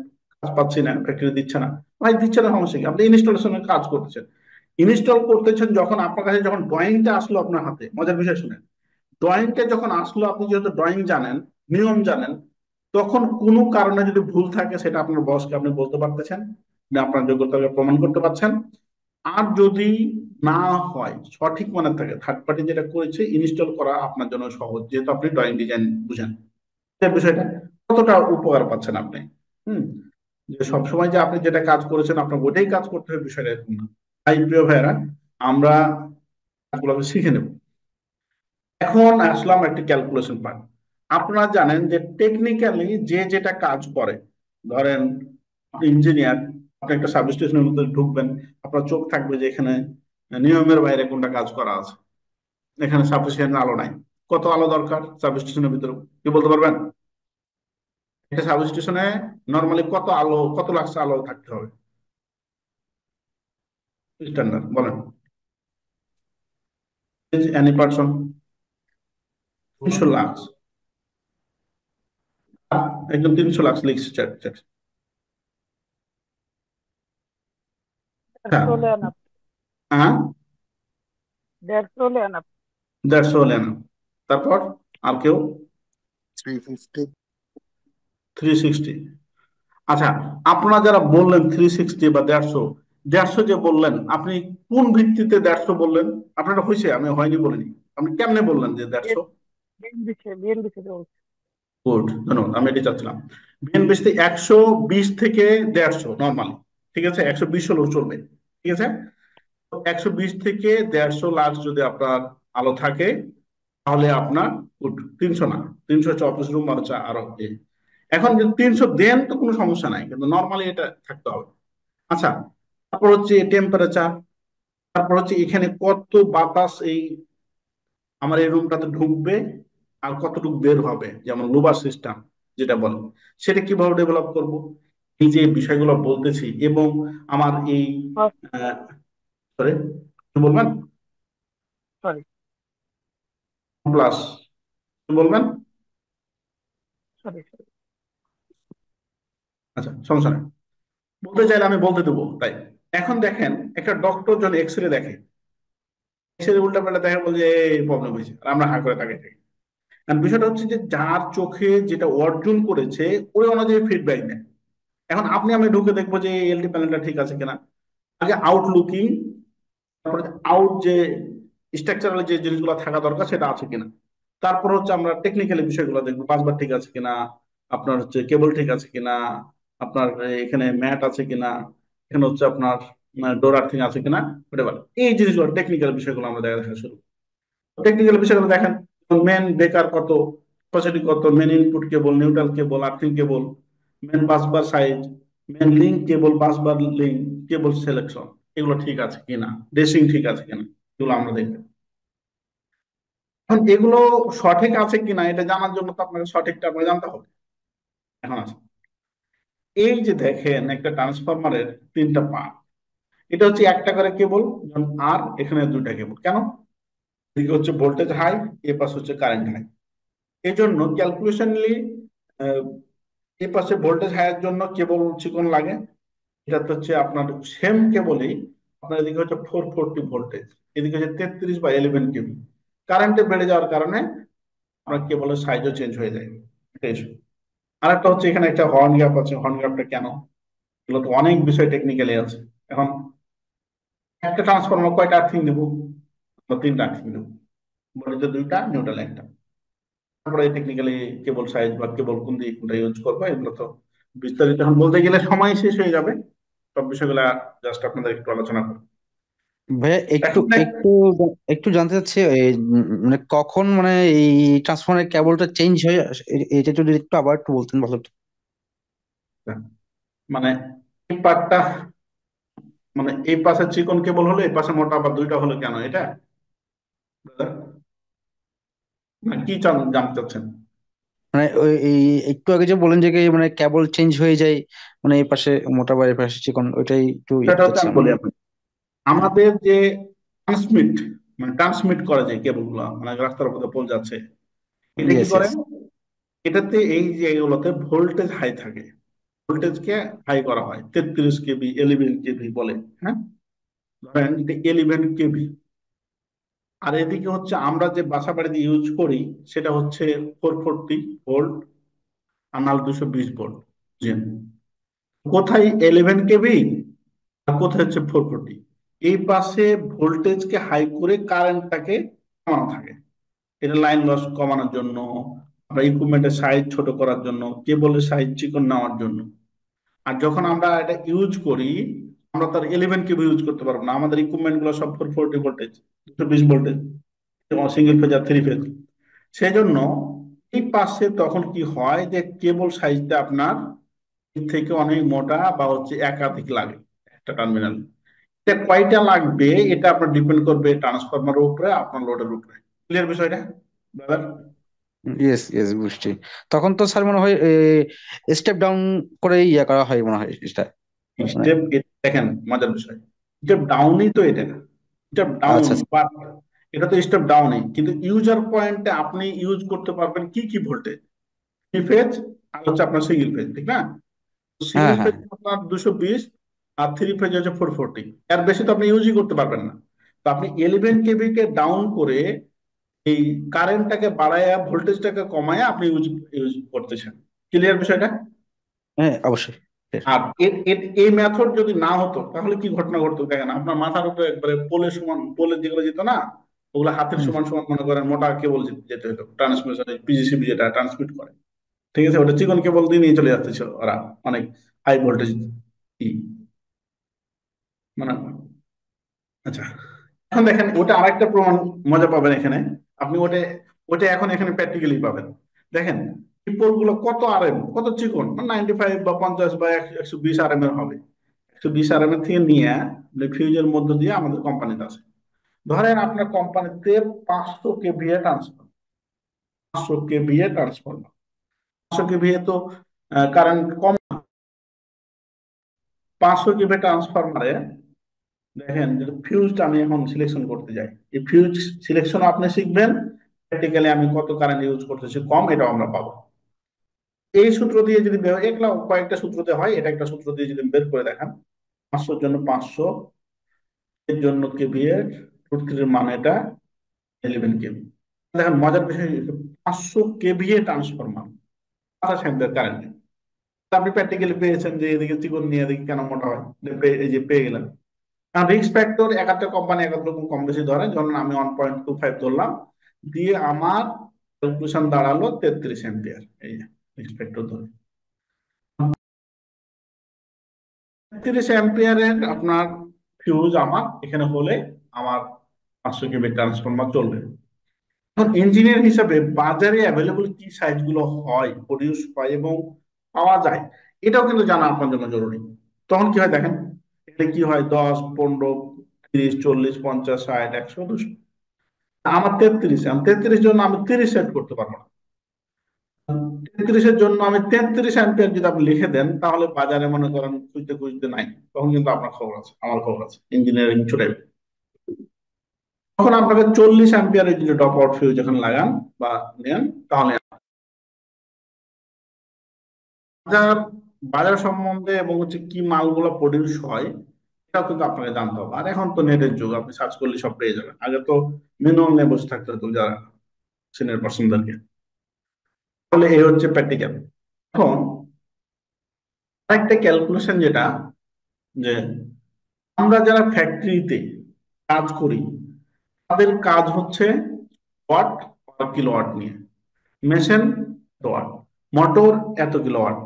কাজ পাচ্ছি না, ফ্যাক্টরি দিচ্ছে না। ভাই দিচ্ছে না সমস্যা কি, আপনি ইনস্টলেশনের কাজ করতেছেন, ইনস্টল করতেছেন, যখন আপনার কাছে যখন ড্রয়িংটা আসলো আপনার হাতে, মজার বিষয় শুনেন, ড্রয়িংটা যখন আসলো, আপনি যেহেতু ড্রয়িং জানেন, নিয়ম জানেন, তখন কোনো কারণে যদি ভুল থাকে সেটা আপনার বসকে আপনি বলতে পারতেছেন, আপনি আপনার যোগ্যতাকে প্রমাণ করতে পারছেন। আর যদি না হয়, সঠিক মনে থাকে, থার্ড পার্টি যেটা করেছে ইনস্টল করা আপনার জন্য সহজ, যেহেতু আপনি ড্রয়িং ডিজাইন বুঝেন, এই বিষয়টা কতটা উপকার পাচ্ছেন আপনি। হুম যে সবসময় যে আপনি যেটা কাজ করেছেন আপনার ওটাই কাজ করতে হবে বিষয়টা এরকম না। তাই প্রিয় ভাইয়েরা, আমরা কাজগুলোকে শিখে নেব। এখন আসলাম একটি ক্যালকুলেশন পার্ট। আপনারা জানেন যে টেকনিক্যালি যে যেটা কাজ করে, ধরেন আপনি ইঞ্জিনিয়ার, আপনি একটা সাবস্টেশনের মধ্যে ঢুকবেন, আপনার চোখ থাকবে যে এখানে নিয়মের বাইরে কোনটা কাজ করা আছে, এখানে সাবস্টেশন আলো নাই, কত আলো দরকার সাবস্টেশনের ভিতরে, কি বলতে পারবেন? একটা সাবস্টেশনে নর্মালি কত আলো, কত লাক্স আলো থাকতে হবে স্ট্যান্ডার্ড বলেন, এনি পারসন? 300 লাক্স। একদম 300 লাক্স লিখছে chat chat. That's all enough. হ্যাঁ, That's all enough. That's all enough. তারপর আর কেউ? 350 360। আচ্ছা, আপনারা যারা বললেন 360 বা 150 যে বললেন, আপনি কোন ভিত্তিতে 150 বললেন? আপনারা হয়েছে, আমি হয়নি বলিনি, আপনি কেমনে বললেন যে 150? BNB rules. গুড, ধন্যবাদ, আমি এটি চাচ্ছিলাম। বিএনপিসি 120 থেকে 150 নর্মালি, ঠিক আছে, 120 হলেও চলবে, ঠিক আছে। 120 থেকে 150 লাখ যদি আপনার আলো থাকে, তাহলে আপনার 300 না, 300 হচ্ছে অফিস রুম আর হচ্ছে আরো এখন যদি 300 দেন তো কোনো সমস্যা নাই, কিন্তু নর্মালি এটা থাকতে হবে। আচ্ছা, তারপর হচ্ছে টেম্পারেচার, তারপর হচ্ছে এখানে কত বাতাস এই আমার এই রুমটাতে ঢুকবে আর কতটুকু বের হবে, যেমন লোবার সিস্টেম যেটা বলে, সেটা কিভাবে ডেভেলপ করব, এই যে বিষয়গুলো বলতেছি। এবং আমার এই সরি, বলবেন সরি প্লাস বলবেন। Sorry sorry. আচ্ছা, সমস্যা নেই, বলতে চাইলে আমি বলতে দেবো। তাই এখন দেখেন, একটা ডক্টর যখন এক্স রে দেখে, এক্স রে উল্টা পাল্টা দেখে, বলছে এই প্রবলেম হয়েছে, আর আমরা হা করে তাকে থাকি। কারণ বিষয়টা হচ্ছে যে যার চোখে যেটা অর্জন করেছে ওই অনুযায়ী ফিডব্যাক দেয়। এখন আপনি আমি ঢুকে দেখবো যে এলটি প্যানেলটা ঠিক আছে কিনা, আগে আউটলুকিং, তারপরে আউট যে স্ট্রাকচারাল যে জিনিসগুলো থাকা দরকার সেটা আছে কিনা, তারপর হচ্ছে আমরা টেকনিক্যালি বিষয়গুলো দেখবো, পাসবার ঠিক আছে কিনা, আপনার হচ্ছে কেবল ঠিক আছে কিনা, আপনার এখানে ম্যাট আছে কিনা, এখানে হচ্ছে আপনার ডোর আর্থিং আছে কিনা, whatever। এই জিনিসগুলো টেকনিক্যাল বিষয়গুলো আমরা দেখা দেখা শুরু, টেকনিক্যাল বিষয়গুলো দেখেন, মেন বেকার কত, ক্যাপাসিটি কত, main input cable, neutral cable, earthing cable, main busbar size, main link cable, busbar link, cable selection, এগুলো ঠিক আছে কিনা, ড্রেসিং ঠিক আছে কিনা, এগুলো আমরা দেখবো। এখন এগুলো সঠিক আছে কিনা এটা জানার জন্য তো আপনাকে সঠিকটা আপনাকে জানতে হবে। এখন আছে, এই যে দেখেন একটা ট্রান্সফরমারের 3টা পার্ট, এটা হচ্ছে একটা করে কেবল, আর এখানে 2টা কেবল। কেন? এদিকে হচ্ছে ভোল্টেজ হাই, এ পাশে হচ্ছে কারেন্ট হাই। এই জন্য ক্যালকুলেশনলি এই পাশে ভোল্টেজ হাইয়ের জন্য কেবল চিকন লাগে, এটা তো হচ্ছে আপনার সেম কেবলই আপনার এদিকে হচ্ছে 440 ভোল্টেজ, এদিকে হচ্ছে 33/11 কেবি। কারেন্টে বেড়ে যাওয়ার কারণে আপনার কেবলের সাইজও চেঞ্জ হয়ে যায়, এটা issue। আর একটা হচ্ছে এখানে একটা হর্ন গ্যাপ আছে, হর্ন গ্যাপটা কেন, এগুলো তো অনেক বিষয় টেকনিক্যালি আছে। এখন একটা ট্রান্সফরমার কয়টা আর্থিং দেবো? 3টা আর্থিং দেবো, বডিতে 2টা, নিউট্রাল একটা। তারপরে টেকনিক্যালি কেবল সাইজ বা কেবল কোন দিয়ে কোনটা ইউজ করবো, এগুলো তো বিস্তারিত এখন বলতে গেলে সময় শেষ হয়ে যাবে। সব বিষয়গুলো জাস্ট আপনাদের একটু আলোচনা করবো। ভাইয়া একটু এখন একটু একটু জানতে চাচ্ছি মানে কখন মানে এই ট্রান্সফরমারের কেবলটা চেঞ্জ হয়ে এটা যদি একটু আবার একটু বলতেন ভালো হতো। মানে এই পার্টটা, মানে এই পাশে চিকন কেবল হলো, এই পাশে মোটা আবার 2টা হলো, কেন এটা brother? না কি জানতে চাচ্ছেন? মানে ওই এই একটু আগে যে বলেন যে কি মানে কেবল চেঞ্জ হয়ে যায়, মানে এই পাশে মোটা বা এই পাশে চিকন, ওইটাই একটু সেটা হচ্ছে আমি চাচ্ছিলাম। বলি আপনাকে, আমাদের যে ট্রান্সমিট, মানে ট্রান্সমিট করা যায় কেবল গুলা, মানে রাস্তার উপরে পোল যাচ্ছে, এটা কি ইয়েস করে, ইয়েস। এটাতে এই যে এগুলোতে ভোল্টেজ হাই থাকে, ভোল্টেজকে হাই করা হয়, 33 কেবি, 11 কেবি বলে। হ্যাঁ, ধরেন এটা 11 কেবি। আর এদিকে হচ্ছে আমরা যে বাসা বাড়িতে ইউজ করি সেটা হচ্ছে 440 ভোল্ট, আর নাহলে 220 ভোল্ট। বুঝছেন? কোথায় 11 কেবি আর কোথায় হচ্ছে 440, এই পাশে ভোল্টেজকে হাই করে কারেন্টটাকে কমানো থাকে। এটা লাইন লস কমানোর জন্য, আমরা ইকুইপমেন্টের সাইজ ছোট করার জন্য, কেবলের সাইজ চিকন নেওয়ার জন্য। আর যখন আমরা এটা ইউজ করি, আমরা তার 11 কেবি ইউজ করতে পারবো না, আমাদের ইকুইপমেন্ট গুলো সব 440 ভোল্টেজ, 220 ভোল্টেজ, সিঙ্গেল ফেজ আর 3 ফেজ। সেই জন্য এই পাশে তখন কি হয় যে কেবল সাইজটা আপনার এর থেকে অনেক মোটা বা হচ্ছে একাধিক লাগে একটা টার্মিনাল। এটা কয়টা লাগবে এটা আপনার ডিপেন্ড করবে ট্রান্সফরমারের উপরে, আপনার লোডের উপরে। ক্লিয়ার বিষয়টা ব্রাদার? ইয়েস ইয়েস, বুঝছি। তখন তো স্যার মনে হয় স্টেপ ডাউন করে ইয়া করা হয় মনে হয় এটা, মানে স্টেপ, দেখেন মজার বিষয়, স্টেপ ডাউনই তো এটা, স্টেপ ডাউন, আচ্ছা আচ্ছা। বাট এটা তো স্টেপ ডাউনই, কিন্তু ইউজার পয়েন্টে আপনি ইউজ করতে পারবেন কি কি ভোল্টেজ, 3 ফেজ আর হচ্ছে আপনার সিঙ্গেল ফেজ, ঠিক না? হ্যাঁ সিঙ্গেল হ্যাঁ। ফেজ আপনার 220, আর 3 ফেজ হচ্ছে 440, এর বেশি তো আপনি ইউজই করতে পারবেন না। তো আপনি 11 কেবি কে ডাউন করে এই কারেন্টটাকে বাড়ায়া ভোল্টেজটাকে কমায়া আপনি ইউজ ইউজ করতেছেন। ক্লিয়ার বিষয়টা? হ্যাঁ অবশ্যই। Clear. আর এই মেথড যদি না হতো তাহলে কি ঘটনা ঘটতো দেখেন, আপনার মাথার উপরে একবারে পোলের সমান, পোলের যেগুলো যেত না, ওগুলো হাতের হুম। সমান সমান মনে করেন মোটা কেবল যেতে হতো ট্রান্সমিশন, পিজিসিবি যেটা ট্রান্সমিট করে, ঠিক আছে, ওটা চিকন কেবল দিয়ে নিয়ে চলে যাচ্ছে ওরা, অনেক হাই ভোল্টেজ মানে। আচ্ছা, এখন দেখেন ওটা আরেকটা প্রমাণ মজা পাবেন এখানে। আপনি ওটা ওটা এখন এখানে প্র্যাকটিক্যালি পাবেন। দেখেন এই পোল গুলো কত আরএম, কত চিকন, 95 বা 50 বা 120 আরএম এর হবে। 120 আরএম এর থেকে নিয়ে ফিউজের মধ্য দিয়ে আমাদের কোম্পানিতে আছে। ধরেন আপনার কোম্পানিতে 500 KVA transfer, 500 KVA transformer, 500 KVA তো কারেন্ট কম। 500 কেভিএ ট্রান্সফরমারে দেখেন যে ফিউজটা আমি এখন সিলেকশন করতে যাই, এই ফিউজ সিলেকশন আপনি শিখবেন। প্র্যাকটিক্যালি আমি কত কারেন্ট ইউজ করতেছি কম, এটাও আমরা পাবো। এই সূত্র দিয়ে যদি এগুলা কয়েকটা সূত্র দিয়ে হয়, এটা একটা সূত্র দিয়ে যদি বের করে দেখান, 500-র জন্য 500, এর জন্য কেভিএ, রুট 3 এর মান এটা 11 কেভি। দেখেন মজার বিষয়, 500 কেভিএ ট্রান্সফরমার, 50 অ্যাম্পিয়ার কারেন্ট। আপনি প্র্যাকটিক্যালি পেয়েছেন যে এদিকে চিকন নিয়ে এদিকে কেন মোটা হয়, এই যে পেয়ে গেলেন। রিস্ক ফ্যাক্টর এক একটা কোম্পানি এক এক রকম কম বেশি ধরে, যেমন আমি 1.25 ধরলাম, দিয়ে আমার ক্যালকুলেশন দাঁড়ালো 33 অ্যাম্পিয়ার। এই যে রিস্ক ফ্যাক্টর ধরে 33 অ্যাম্পিয়ারের আপনার ফিউজ আমার এখানে হলে আমার 500 কেভি ট্রান্সফরমার চলবে। এখন ইঞ্জিনিয়ার হিসাবে বাজারে অ্যাভেলেবল কি সাইজ গুলো হয়, প্রডিউস হয় এবং পাওয়া যায়, এটাও কিন্তু জানা আপনার জন্য জরুরি। তখন কি হয় দেখেন, এখানে কি হয় 10, 15, 30, 40, 50, 60, 100, 200। আমার 33, আমি 33 জন্য আমি 30 সেট করতে পারবো না। 33-এর জন্য আমি 33 অ্যাম্পিয়ার যদি আপনি লিখে দেন, তাহলে বাজারে মনে করেন খুঁজতে খুঁজতে নাই, তখন কিন্তু আপনার খবর আছে, আমার খবর আছে, ইঞ্জিনিয়ারিং ছুটে। তখন আপনাকে 40 অ্যাম্পিয়ারের যদি ড্রপ আউট ফিউজ যখন লাগান বা নেন, তাহলে বাজার বাজার সম্বন্ধে এবং হচ্ছে কি মালগুলো প্রডিউস হয় এটাও কিন্তু আপনাকে জানতে হবে। আর এখন তো নেটের যুগ, আপনি সার্চ করলে সব পেয়ে যাবেন। আগে তো ম্যানুয়াল নিয়ে বসে থাকতে হতো যারা সিনিয়র পার্সনদেরকে। তাহলে এই হচ্ছে প্র্যাকটিক্যাল। এখন আরেকটা ক্যালকুলেশন যেটা, যে আমরা যারা ফ্যাক্টরিতে কাজ করি তাদের কাজ হচ্ছে ওয়াট পার কিলোওয়াট নিয়ে। মেশিন এত ওয়াট, মোটর এত কিলোওয়াট,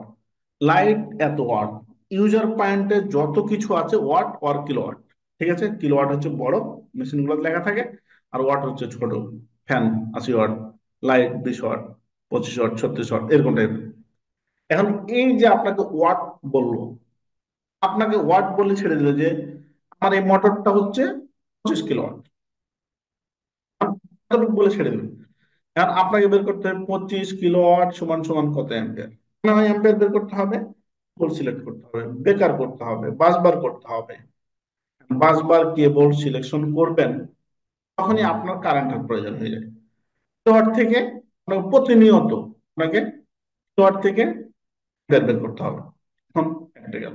লাইট এত ওয়াট, ইউজার পয়েন্টে যত কিছু আছে ওয়াট আর কিলোওয়াট। ঠিক আছে, কিলোওয়াট হচ্ছে বড় মেশিনগুলো লেখা থাকে, আর ওয়াট হচ্ছে ছোট, fan 80 watt, light 20 watt, 25 watt, 36 watt, এরকম টাইপের। এখন এই যে আপনাকে ওয়াট বললো, আপনাকে ওয়াট বলে ছেড়ে দিল যে আমার এই মোটরটা হচ্ছে 25 কিলোওয়াট, এতটুকু বলে ছেড়ে দিল। এখন আপনাকে বের করতে হবে 25 কিলোওয়াট সমান সমান কত অ্যাম্পিয়ার। অ্যাম্পিয়ার বের করতে হবে, কেবল সিলেক্ট করতে হবে, বেকার করতে হবে, বাসবার করতে হবে। বাসবার কেবল সিলেকশন করবেন, তখনই আপনার কারেন্টের প্রয়োজন হয়ে যায়। কিলোওয়াট থেকে আপনাকে প্রতিনিয়ত আপনাকে কিলোওয়াট থেকে বের বের করতে হবে। এখন একটা গেল,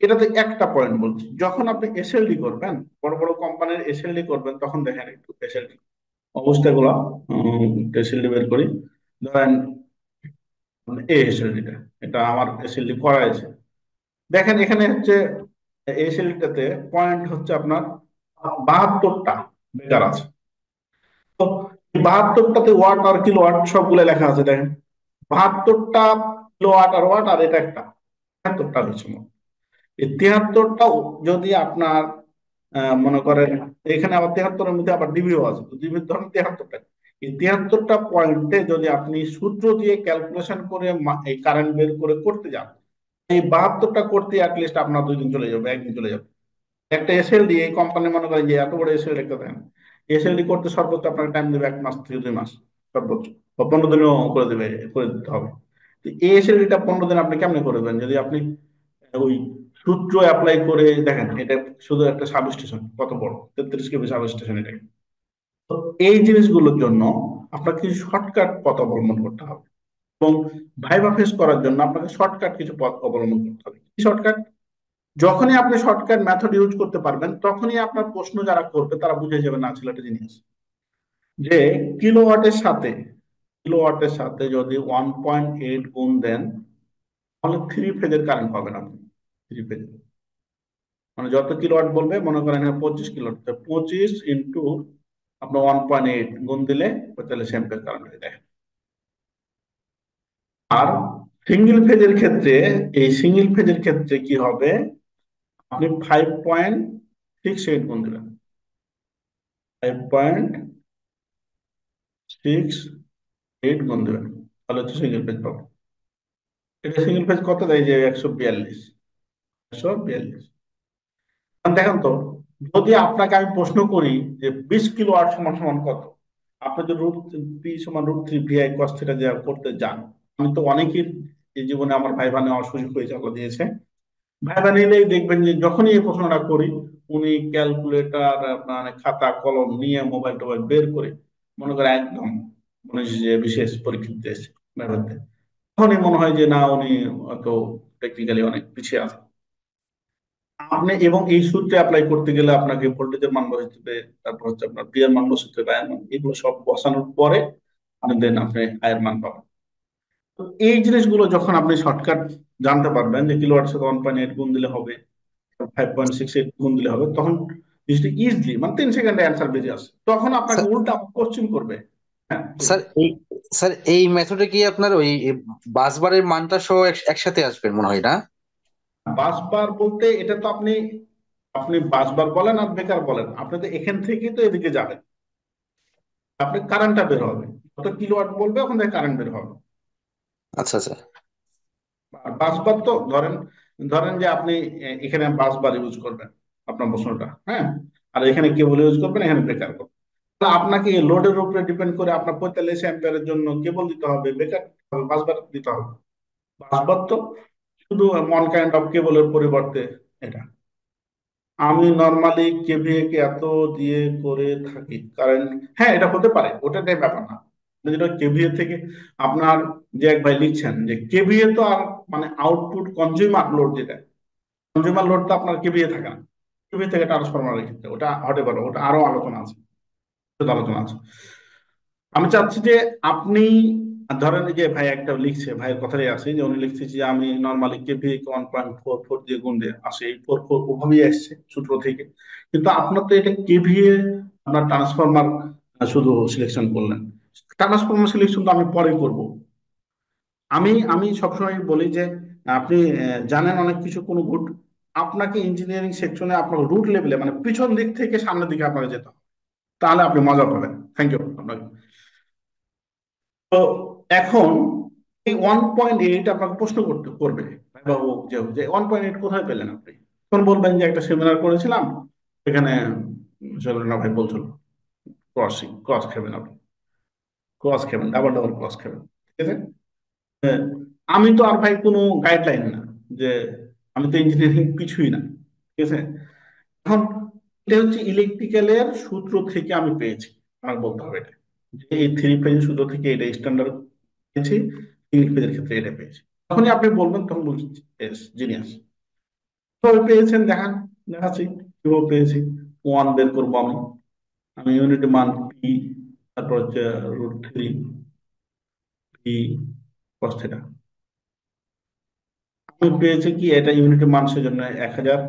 এটাতে একটা পয়েন্ট বলছি, যখন আপনি এসএলডি করবেন, বড় বড় কোম্পানির এসএলডি করবেন, তখন দেখেন একটু এসএলডি অবস্থাগুলো, এসএলডি বের করি। ধরেন এই এসএলডিটা, এটা আমার এসএলডি করা আছে। দেখেন এখানে হচ্ছে এসএলডিটাতে পয়েন্ট হচ্ছে আপনার 72টা বেকার আছে। তো 72টাতে ওয়াট আর কিলোওয়াট সবগুলো লেখা আছে। দেখেন 72টা কিলোওয়াট আর ওয়াট, আর এটা একটা 73টা হচ্ছে মোট। এই 73টা যদি আপনার মনে করেন এখানে আবার 73-এর মধ্যে আবার ডিবিও আছে, তো ডিবির ধরেন 73টা, এই 73টা পয়েন্টে যদি আপনি সূত্র দিয়ে ক্যালকুলেশন করে এই কারেন্ট বের করে করতে যান, এই 72টা করতে অ্যাটলিস্ট আপনার 2 দিন চলে যাবে, একদিন চলে যাবে। একটা এসএলডি, এই কোম্পানি মনে করেন যে এত বড় এসএলডি একটা দেন, এসএলডি করতে সর্বোচ্চ আপনার টাইম দেবে 1 মাস থেকে 2 মাস সর্বোচ্চ, বা 15 দিনও করে দেবে, করে দিতে হবে। তো এই এসএলডিটা 15 দিন আপনি কেমনে করবেন যদি আপনি ওই সূত্র অ্যাপ্লাই করে দেখেন। এটা শুধু একটা সাব স্টেশন, কত বড় 33 কেবি সাব স্টেশন এটা। তো এই জিনিসগুলোর জন্য আপনাকে কিছু শর্টকাট পথ অবলম্বন করতে হবে, এবং ভাইভা ফেস করার জন্য আপনাকে শর্টকাট কিছু পথ অবলম্বন করতে হবে। কি শর্টকাট? যখনই আপনি শর্টকাট মেথড ইউজ করতে পারবেন, তখনই আপনার প্রশ্ন যারা করবে তারা বুঝে যাবে না ছেলেটা জিনিস, যে কিলোওয়াটের সাথে যদি 1.8 গুণ দেন, তাহলে 3 ফেজের কারেন্ট পাবেন আপনি। 3 ফেজ মানে যত কিলোওয়াট বলবে, মনে করেন 25 কিলোওয়াট, 25 ইন্টু আপনার 1.8 গুণ দিলে 45 অ্যাম্পিয়ার কারেন্ট হয়ে যায়। আর সিঙ্গেল ফেজের ক্ষেত্রে কি হবে, আপনি 5.68 গুণ দিবেন। 5.68 গুণ দেবেন, তাহলে হচ্ছে সিঙ্গেল ফেজ পাবো। এটা সিঙ্গেল ফেজ কত দেয়, যে 142। দেখেন তো, যদি আপনাকে আমি প্রশ্ন করি যে 20 কিলোওয়াট সমান সমান কত, আপনি যদি √3 VI cos থিটা যা করতে যান, আমি তো অনেকের এই জীবনে আমার ভাই বোনে অসুখ হয়ে যাওয়া দিয়েছে, ভাই বোন নিলেই দেখবেন যে যখনই এই প্রশ্নটা করি, উনি ক্যালকুলেটর মানে খাতা কলম নিয়ে মোবাইল টোবাইল বের করে মনে করে একদম মনে হচ্ছে যে বিশেষ পরীক্ষা দিতে এসেছে ব্যাপারটা। তখনই মনে হয় যে না, উনি তো টেকনিক্যালি অনেক পিছিয়ে আছে। আপনি এবং এই সূত্রে অ্যাপ্লাই করতে গেলে আপনাকে ভোল্টেজের মান বসাতে হবে, তারপর হচ্ছে আপনার পি এর মান বসাতে হবে, আয়ের মান, এগুলো সব বসানোর পরে আপনি দেন আপনি আয়ের মান পাবেন। তো এই জিনিসগুলো যখন আপনি শর্টকাট জানতে পারবেন যে কিলোওয়াট সাথে 1.8 গুণ দিলে হবে, 5.68 গুণ দিলে হবে, তখন জিনিসটা ইজিলি মানে 3 সেকেন্ডে অ্যান্সার বেরিয়ে আসে, তখন আপনাকে স্যার উল্টা কোশ্চিন করবে। হ্যাঁ, স্যার এই স্যার এই মেথডে কি আপনার ওই বাসবারের মানটা সহ একসাথে আসবে মনে হয় না? বাসবার বলতে এটা তো আপনি আপনি বাসবার বলেন আর বেকার বলেন, আপনি তো এখান থেকেই তো এদিকে যাবেন, আপনি কারেন্টটা বের হবে, যত কিলোওয়াট বলবে ওখান থেকে কারেন্ট বের হবে। আচ্ছা আচ্ছা। আর বাসবার তো ধরেন, ধরেন যে আপনি এখানে বাসবার ইউজ করবেন আপনার প্রশ্নটা, হ্যাঁ, আর এখানে কেবল ইউজ করবেন, এখানে বেকার করবেন, তাহলে আপনাকে লোডের উপরে ডিপেন্ড করে আপনার 45 অ্যাম্পিয়ারের জন্য কেবল দিতে হবে, বেকার বাসবার দিতে হবে। বাসবার তো শুধু ওয়ান কাইন্ড অফ কেবলের পরিবর্তে এটা। আমি নর্মালি কেভিএ কে এত দিয়ে করে থাকি, কারণ হ্যাঁ এটা হতে পারে, ওটাটাই ব্যাপার না। যেটা কেভিএ থেকে আপনার, যে এক ভাই লিখছেন যে কেভিএ তো আর মানে আউটপুট কনজিউমার লোড, যেটা কনজিউমার লোড তো আপনার কেভিএ থাকে না, কেভিএ থেকে ট্রান্সফরমারের ক্ষেত্রে ওটা হতে পারে, ওটা আরো আলোচনা আছে, আলোচনা আছে। আমি চাচ্ছি যে আপনি ধরেন এই যে ভাই একটা লিখছে, ভাইয়ের কথাই আছে যে উনি লিখছে যে আমি নর্মালি কেভি 1.44 দিয়ে গুণ দিয়ে আসে, এই 44 ওভাবেই আসছে সূত্র থেকে, কিন্তু আপনার তো এটা কেভিএ, আপনার ট্রান্সফরমার শুধু সিলেকশন করলেন, ট্রান্সফরমার সিলেকশন তো আমি পরে করব। আমি আমি সবসময় বলি যে আপনি জানেন অনেক কিছু কোনো গুড, আপনাকে ইঞ্জিনিয়ারিং সেকশনে আপনার রুট লেভেলে মানে পিছন দিক থেকে সামনের দিকে আপনাকে যেতে হবে, তাহলে আপনি মজা পাবেন। থ্যাংক ইউ আপনাকে। তো এখন এই 1.8 আপনাকে প্রশ্ন করতে করবে, বাবু যে 1.8 কোথায় পেলেন আপনি, তখন বলবেন যে একটা সেমিনার করেছিলাম, এখানে না ভাই বলছিল ক্রস খাবেন, আপনি ক্রস খাবেন, ডাবল ডাবল ক্রস খাবেন, ঠিক আছে। হ্যাঁ, আমি তো আর ভাই কোনো গাইডলাইন না, যে আমি তো ইঞ্জিনিয়ারিং কিছুই না, ঠিক আছে। এখন এটা হচ্ছে ইলেকট্রিক্যালের সূত্র থেকে আমি পেয়েছি, আমার বলতে হবে এটা, যে এই 3 ফেজের সূত্র থেকে এটা স্ট্যান্ডার্ড পেয়েছি, সিঙ্গেল ফেজের ক্ষেত্রে এটা পেয়েছি। তখনই আপনি বলবেন, তখন বলছি জিনিয়াস। কিভাবে পেয়েছেন দেখান, দেখাচ্ছি কিভাবে পেয়েছি। ওয়ান বের করবো আমি, আমি ইউনিট মান পি, তারপর হচ্ছে √3 পি cos থিটা। আমি পেয়েছি কি, এটা ইউনিটের মান সেজন্য 1000,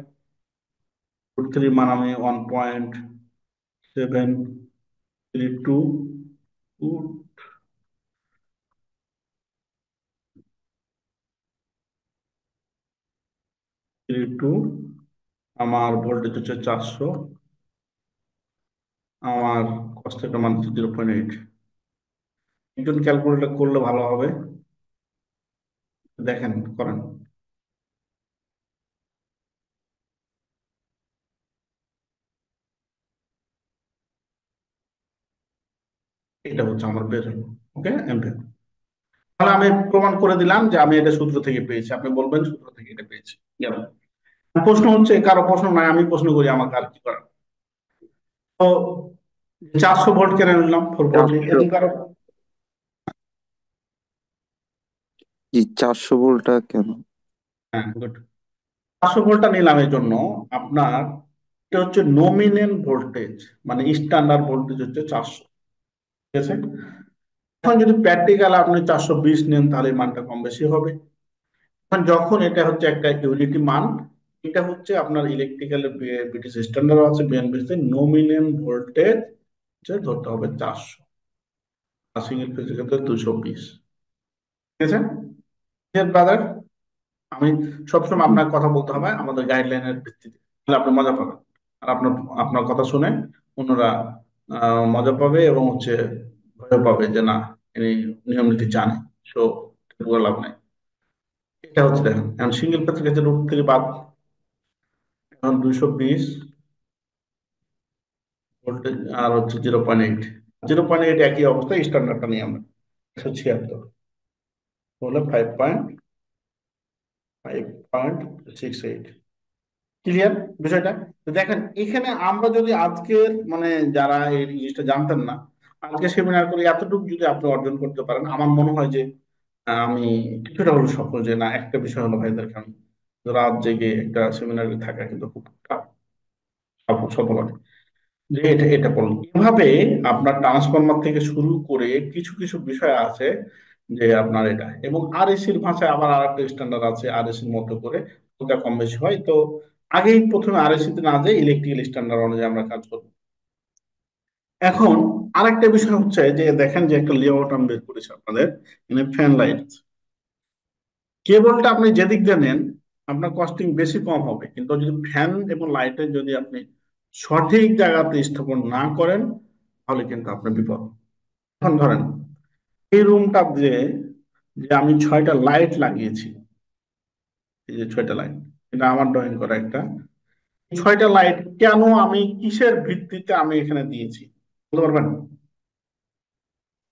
√3 মান আমি 1.732, আমার ভোল্টেজ হচ্ছে 400, আমার cos থিটা মান হচ্ছে 0.8। একজন ক্যালকুলেটর করলে ভালো হবে, দেখেন করেন। এটা হচ্ছে আমার বের হলো, ওকে এমপি। তাহলে আমি প্রমাণ করে দিলাম যে আমি এটা সূত্র থেকে পেয়েছি, আপনি বলবেন সূত্র থেকে এটা পেয়েছি, গেল। প্রশ্ন হচ্ছে, কারো প্রশ্ন নাই, আমি প্রশ্ন করি, আমাকে আর কি করার। তো 400 ভোল্ট কেন নিলাম 440, এরকম কারো? জি, 400 ভোল্টটা কেন? হ্যাঁ গুড। 400 ভোল্টটা নিলাম এই জন্য, আপনার এটা হচ্ছে নমিনাল ভোল্টেজ, মানে স্ট্যান্ডার্ড ভোল্টেজ হচ্ছে 400, ঠিক আছে। এখন যদি প্র্যাকটিক্যাল আপনি 420 নেন, তাহলে এই মানটা কম বেশি হবে। এখন যখন এটা হচ্ছে একটা ইউনিটি মান, এটা হচ্ছে আপনার ইলেকট্রিক্যাল ব্রিটিশ স্ট্যান্ডার্ড আছে বিএনবিতে, নমিনাল ভোল্টেজ ধরতে হবে 400, আর সিঙ্গেল ফেজের ক্ষেত্রে 220, ঠিক আছে ব্রাদার। আমি সবসময় আপনার কথা বলতে হবে আমাদের গাইডলাইনের ভিত্তিতে, তাহলে আপনি মজা পাবেন, আর আপনার আপনার কথা শুনে অন্যরা মজা পাবে এবং ভয় পাবে যে না, ইনি নিয়ম নীতি জানে। সো লাভ নাই। এটা দেখেন, এখন সিঙ্গেল ক্ষেত্রে গেছে √3 বাদ, এখন 220 ভোল্টেজ আর 0.8, 0.8 একই অবস্থা, স্ট্যান্ডার্ডটা নিয়ে আমরা 176 হলো 5.68। ক্লিয়ার বিষয়টা? তো দেখেন এখানে আমরা যদি আজকের যারা এই জিনিসটা জানতেন না, আজকে সেমিনার করে এতটুকু যদি আপনি অর্জন করতে পারেন, আমার মনে হয় যে আমি কিছুটা হলো সফল। যে না, একটা বিষয় হলো ভাইদেরকে আমি রাত জেগে একটা সেমিনারে থাকা কিন্তু খুব tough, সফল হয়। যে এটা এটা বলুন এভাবে আপনার ট্রান্সফরমার থেকে শুরু করে কিছু কিছু বিষয় আছে যে আপনার এটা, এবং আরএসির ভাষায় আবার আর একটা স্ট্যান্ডার্ড আছে, আরএসির মতো করে ওটা কম বেশি হয়। তো আগেই প্রথমে আরএসি তে না যে ইলেকট্রিক্যাল স্ট্যান্ডার্ড অনুযায়ী আমরা কাজ করব। এখন আরেকটা বিষয় হচ্ছে যে দেখেন যে একটা লেআউট আমি বের করেছি আপনাদের, ফ্যান লাইট কেবলটা আপনি যেদিক দিয়ে নেন আপনার কস্টিং বেশি কম হবে, কিন্তু যদি ফ্যান এবং লাইটের যদি আপনি সঠিক জায়গাতে স্থাপন না করেন তাহলে কিন্তু আপনার বিপদ। এখন ধরেন এই রুমটা দিয়ে যে আমি 6টা লাইট লাগিয়েছি, এই যে 6টা লাইট, এটা আমার ড্রয়িং করা একটা। 6টা লাইট কেন, আমি কিসের ভিত্তিতে আমি এখানে দিয়েছি বলতে পারবেন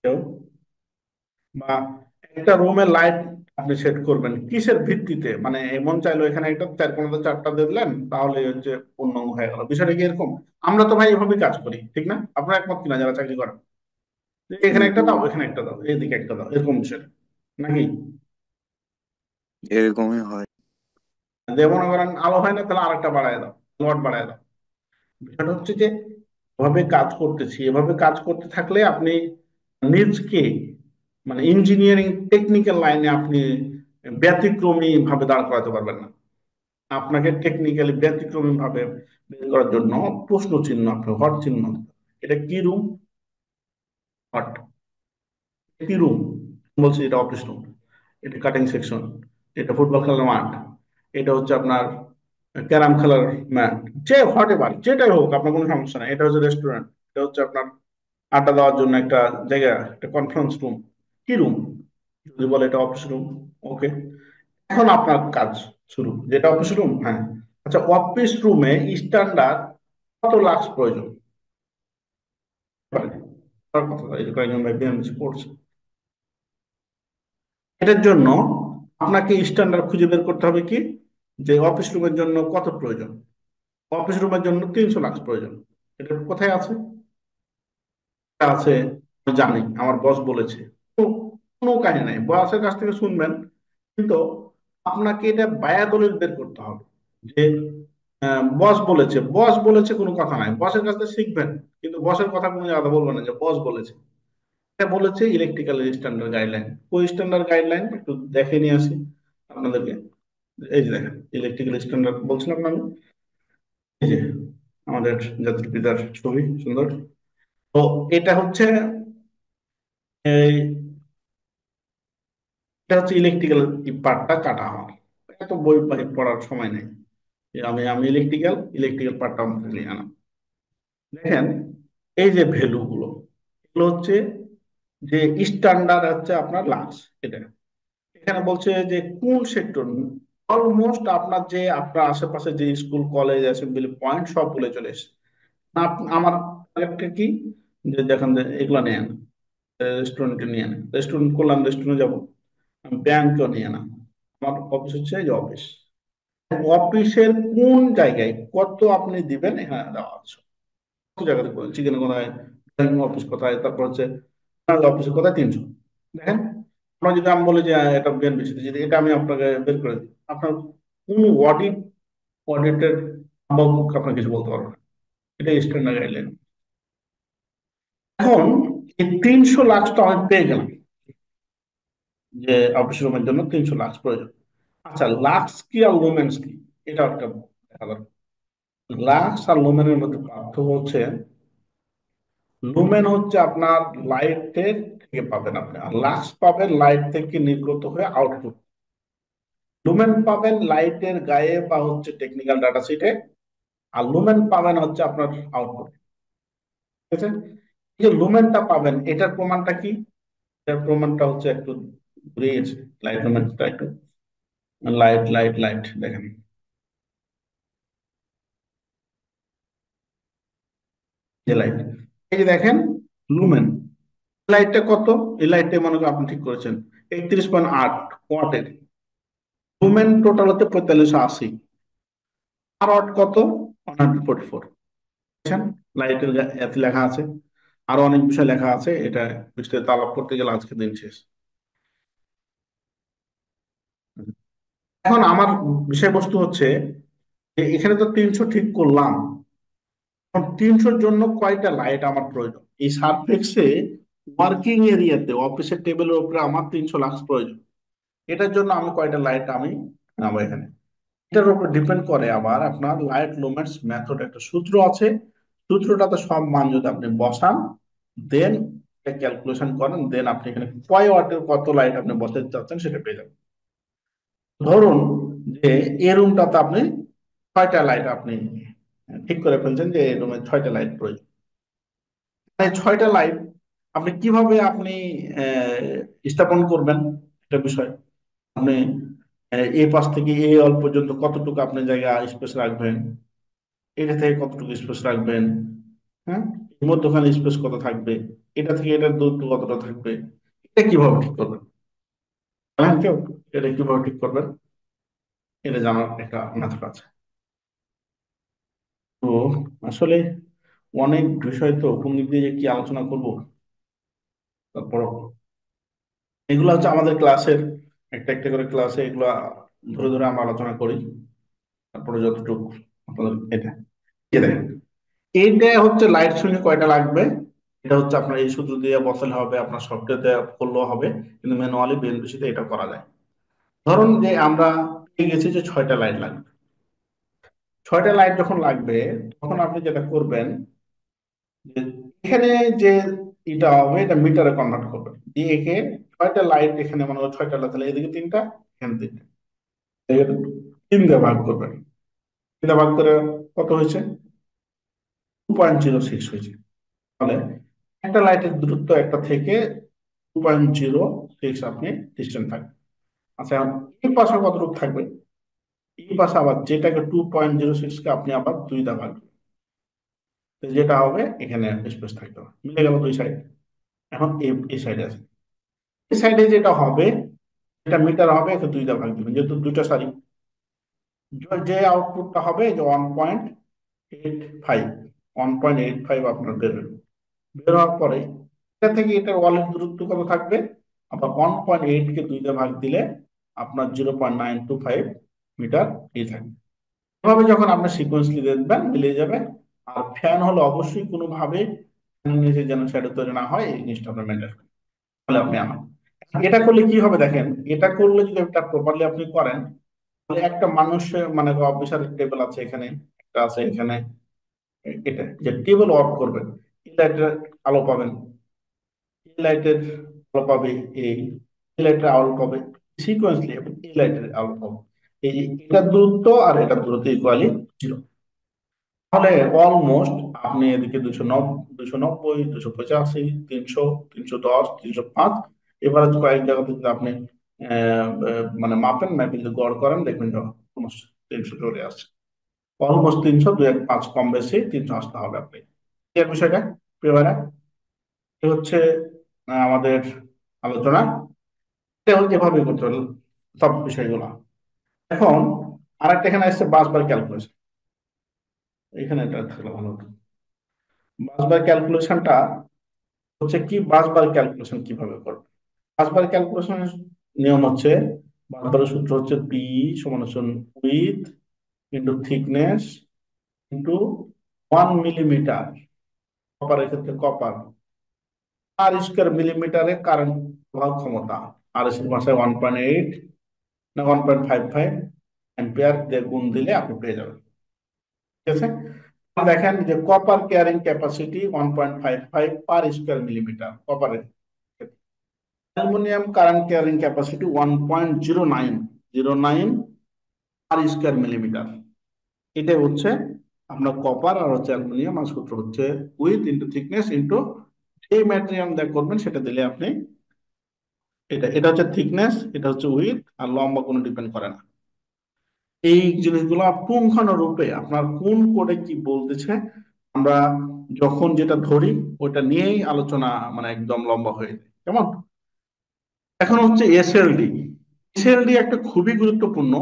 কেউ? বা একটা রুমের লাইট আপনি সেট করবেন কিসের ভিত্তিতে? এমন চাইলো এখানে একটা 4 কোণাতে 4টা দিয়ে দিলেন তাহলে পূর্ণাঙ্গ হয়ে গেল, বিষয়টা কি এরকম? আমরা তো ভাই এভাবেই কাজ করি, ঠিক না? আপনারা একমত কিনা যারা চাকরি করেন, যে এখানে হুম, একটা দাও, এখানে একটা দাও, এদিকে একটা দাও, এরকম বিষয়টা নাকি? এরকমই হয়। যে মনে করেন আলো হয় না, তাহলে আরেকটা বাড়ায় দাও, লোড বাড়ায় দাও। বিষয়টা হচ্ছে যে এভাবে কাজ করতেছি, এভাবে কাজ করতে থাকলে আপনি নিজকে ইঞ্জিনিয়ারিং টেকনিক্যাল লাইনে আপনি ব্যতিক্রমী ভাবে দাঁড় করাতে পারবেন না। আপনাকে টেকনিক্যালি ব্যতিক্রমী ভাবে বের করার জন্য প্রশ্ন চিহ্ন, আপনার হট চিহ্ন। এটা কি রুম? হট। কি রুম? বলছি এটা অফিস রুম, এটা কাটিং সেকশন, এটা ফুটবল খেলার মাঠ, এটা আপনার ক্যারাম খেলার ম্যাট, যে হোয়াট এভার যেটাই হোক আপনার কোনো সমস্যা নেই। এটা রেস্টুরেন্ট, এটা আপনার আড্ডা দেওয়ার জন্য একটা জায়গা, একটা কনফারেন্স রুম। কি রুম? যদি বলে এটা অফিস রুম, ওকে। এখন আপনার কাজ শুরু, যেটা অফিস রুম, হ্যাঁ। আচ্ছা, অফিস রুমে স্ট্যান্ডার্ড কত লাক্স প্রয়োজন? তার কথা এই যে কয়েকজন ভাই বিএমসি পড়ছে, এটার জন্য আপনাকে স্ট্যান্ডার্ড খুঁজে বের করতে হবে কি, যে অফিস রুমের জন্য কত প্রয়োজন। অফিস রুমের জন্য 300 লাক্স প্রয়োজন। এটা কোথায় আছে? এটা আছে, আমি জানি, আমার বস বলেছে। কোনো কাহিনী নাই, বসের কাছ থেকে শুনবেন, কিন্তু আপনাকে এটা বায়া দলিল বের করতে হবে যে বস বলেছে। বস বলেছে কোনো কথা নাই, বসের কাছ থেকে শিখবেন, কিন্তু বসের কথা কোনো জায়গায় বলবেন না যে বস বলেছে। এটা বলেছে ইলেকট্রিক্যাল স্ট্যান্ডার্ড গাইডলাইন। কোই স্ট্যান্ডার্ড গাইডলাইন একটু দেখে নিয়ে আসি আপনাদেরকে। এই যে দেখেন ইলেকট্রিক্যাল স্ট্যান্ডার্ড বলছিলাম না আমি, এই যে আমাদের জাতির পিতার ছবি, সুন্দর। তো এটা এই ইলেকট্রিক্যাল পার্টটা কাটা আমার, এত বই পড়ার সময় নেই। আমি আমি ইলেকট্রিক্যাল ইলেকট্রিক্যাল পার্টটা আমাকে নিয়ে আনা। দেখেন এই যে ভ্যালু গুলো, এগুলো যে স্ট্যান্ডার্ড আপনার লাক্স। এটা এখানে বলছে যে কোন সেক্টর, অলমোস্ট আপনার যে আপনার আশেপাশে যে স্কুল কলেজ অ্যাসেম্বলি পয়েন্ট সব বলে চলে এসেছে। আমার একটা কি, যে দেখেন যে এগুলো নিয়ে না, রেস্টুরেন্টে নিয়ে না, রেস্টুরেন্ট করলাম, রেস্টুরেন্টে যাবো, ব্যাংকেও নিয়ে না। আমার অফিস এই যে অফিস, অফিসের কোন জায়গায় কত আপনি দিবেন এখানে দেওয়া আছে। কত জায়গাতে বলেন চিকেন কোথায়, অফিস কোথায়, তারপর অফিসের কোথায় 300। দেখেন আমরা যদি আমি বলি যে এটা বিএনপিসি, যদি এটা আমি আপনাকে বের করে দিই, আপনার কোন অডিটের আপনার কিছু বলতে পারবো না। এটা স্ট্যান্ডার্ড গাইডলাইন। এখন এই 300 লাখ তো আমি পেয়ে গেলাম, যে অফিস রুমের জন্য 300 লাখ প্রয়োজন। আচ্ছা, লাক্স কি আর লুমেন্স কি, এটা একটা দেখা দরকার। লাক্স আর লুমেনের মধ্যে পার্থক্য লুমেন আপনার লাইটের থেকে পাবেন আপনি, আর লাক্স পাবেন লাইট থেকে নির্গত হয়ে আউটপুট। লুমেন পাবেন লাইটের গায়ে বা টেকনিক্যাল ডাটা শিটে, আর লুমেন পাবেন আপনার আউটপুট। ঠিক আছে? এই যে লুমেনটা পাবেন, এটার প্রমাণটা কি? এটার প্রমাণটা হচ্ছে একটু ঘুরে গেছে, লাইট লুমেনটা একটু, লাইট লাইট লাইট দেখেন, যে লাইট, এই যে দেখেন লুমেন, লাইটটা কত? এই লাইটটা মনে করেন আপনি ঠিক করেছেন 31.8 ওয়াটের, লুমেন টোটাল হচ্ছে 4580, আর ওয়াট কত? 144। বুঝছেন? লাইটের এত লেখা আছে, আরো অনেক বিষয় লেখা আছে, এটা বিস্তারিত আলাপ করতে গেলে আজকে দিন শেষ। এখন আমার বিষয়বস্তু হচ্ছে যে এখানে তো 300 ঠিক করলাম, এখন 300-র জন্য কয়টা লাইট আমার প্রয়োজন? এই সারফেক্সে ওয়ার্কিং এরিয়াতে অফিসের টেবিলের উপরে আমার 300 লাক্স প্রয়োজন, এটার জন্য আমি কয়টা লাইট আমি নামাবো এখানে? এটার উপর ডিপেন্ড করে আবার আপনার লাইট লুমেন্স মেথড, একটা সূত্র আছে, সূত্রটাতে সব মান যদি আপনি বসান, দেন ক্যালকুলেশন করেন, দেন আপনি এখানে কয় ওয়াটের কত লাইট আপনি বসাতে চাচ্ছেন সেটা পেয়ে যাবেন। ধরুন যে এই রুমটাতে আপনি 6টা লাইট আপনি ঠিক করে ফেলছেন যে এই রুমে 6টা লাইট প্রয়োজন। এই 6টা লাইট আপনি কিভাবে আপনি স্থাপন করবেন একটা বিষয়, আপনি এই পাশ থেকে এই অল পর্যন্ত কতটুকু আপনি জায়গা স্পেস রাখবেন, এটা থেকে কতটুকু স্পেস রাখবেন, হ্যাঁ, এর মধ্যখানে স্পেস কত থাকবে, এটা থেকে এটার দূরত্ব কতটা থাকবে, এটা কিভাবে ঠিক করবেন? জানেন কেউ এটা কিভাবে ঠিক করবেন? এটা জানার একটা মেথড আছে। তো আসলে অনেক বিষয়, তো কোন দিক দিয়ে যে কি আলোচনা করব, তারপর এগুলো হচ্ছে আমাদের ক্লাসের একটা একটা করে ক্লাসে এগুলা ধরে ধরে আমরা আলোচনা করি, তারপরে যতটুকু আপনাদের এটা এই দেখেন, এইটা হচ্ছে লাইট সুইং কয়টা লাগবে, এটা হচ্ছে আপনার এই সূত্র দিয়ে বসালে হবে, আপনার সফটওয়্যারতে করলেও হবে, কিন্তু ম্যানুয়ালি বিএনপিসিতে এটা করা যায়। ধরুন যে আমরা পেয়ে গেছি যে 6টা লাইট লাগবে, 6টা লাইট যখন লাগবে তখন আপনি যেটা করবেন যে এখানে যে এটা হবে এটা মিটারে কনভার্ট করবেন, দিয়ে একে 6টা লাইট, এখানে মনে হয় 6টা লাইট, তাহলে এদিকে 3টা, এখানে 3টা, এর 3 দিয়ে ভাগ করবেন, 3 দিয়ে ভাগ করে কত হয়েছে? 2.06 হয়েছে। তাহলে একটা লাইটের দূরত্ব একটা থেকে 2.06 আপনি ডিস্টেন্স থাকবে। আচ্ছা, এখন এই পাশে কতটুকু থাকবে? এই পাশে আবার যেটাকে 2.06 কে আপনি আবার 2 দিয়ে ভাগ করবেন, তো যেটা হবে এখানে স্পেস থাকতে হবে, মিলে গেল দুই সাইড। এখন এই সাইডে আছে, এই সাইডে যেটা হবে, এটা মিটার হবে, একে 2 দিয়ে ভাগ দিবেন, যেহেতু দুইটা সারি, যে আউটপুটটা হবে যে 1.85, 1.85 আপনার বেরোবে। বের হওয়ার পরে এটা থেকে এটার ওয়ালের দূরত্ব কত থাকবে? আবার 1.8 কে 2 দিয়ে ভাগ দিলে আপনার 0.925 মিটার এই থাকবে। এভাবে যখন আপনি সিকোয়েন্সলি দেখবেন মিলে যাবে। আর ফ্যান হলে অবশ্যই কোনোভাবে ফ্যানের নিচে যেন শ্যাডো তৈরি না হয়, এই জিনিসটা আপনার মেনটেন করবেন, তাহলে আপনি আমার এটা করলে কি হবে দেখেন, এটা করলে যদি এটা প্রপারলি আপনি করেন, তাহলে একটা মানুষ মানে অফিসারের টেবিল আছে এখানে, একটা আছে এখানে, এটা যে টেবিল ওয়ার্ক করবেন, এই লাইটের আলো পাবেন, এই লাইটের আলো পাবে, এই লাইটের আলো পাবে সিকোয়েন্সলি, এবং এই লাইটের আলো পাবে, এই এটার দূরত্ব আর এটার দূরত্ব ইকুয়ালি 0। তাহলে অলমোস্ট আপনি এদিকে 290, 285, 300, 310, 305, এবারে কয়েক জায়গা থেকে আপনি মানে মাপেন, ম্যাপে যদি গড় করেন দেখবেন যে অলমোস্ট 300 চলে আসছে, অলমোস্ট 300, 2-1-5 কম বেশি 300 আসতে হবে আপনি। এই বিষয়টা প্রিয় ভাইরা, এই হচ্ছে আমাদের আলোচনা, এটা হচ্ছে এভাবে করতে হবে সব বিষয়গুলো। এখন আরেকটা এখানে আসছে বাসবার ক্যালকুলেশন, এখানে এটা থাকলে ভালো হতো। বাসবার ক্যালকুলেশনটা হচ্ছে কি, বাসবার ক্যালকুলেশন কিভাবে করবে? বাসবার ক্যালকুলেশনের নিয়ম হচ্ছে, বাসবারের সূত্র হচ্ছে পি সমান হচ্ছে with into thickness into 1 millimetre, কপারের ক্ষেত্রে কপার, আর স্কোয়ার মিলিমিটারে কারেন্ট প্রবাহ ক্ষমতা, আর এর ভাষায় 1.8 না 1.55 অ্যাম্পিয়ার দিয়ে গুণ দিলে আপনি পেয়ে যাবেন। ঠিক আছে? দেখেন যে copper carrying capacity 1.55 per square millimetre কপারের, অ্যালুমিনিয়াম কারেন্ট ক্যারিং ক্যাপাসিটি 1.0909 আর স্কোয়ার মিলিমিটার, এটা হচ্ছে আপনার কপার আর হচ্ছে অ্যালুমিনিয়াম, আর সূত্র হচ্ছে উইথ ইন্টু থিকনেস ইন্টু এই ম্যাটেরিয়াল দিয়ে করবেন সেটা দিলে আপনি এটা এটা হচ্ছে থিকনেস, এটা হচ্ছে উইথ, আর লম্বা কোনো ডিপেন্ড করে না। এই জিনিসগুলো পুঙ্খানুরূপে আপনার কোন কোডে কি বলতেছে আমরা যখন যেটা ধরি ওটা নিয়েই আলোচনা মানে একদম লম্বা হয়ে যায়, কেমন? এখন হচ্ছে এসএলডি। এসএলডি একটা খুবই গুরুত্বপূর্ণ।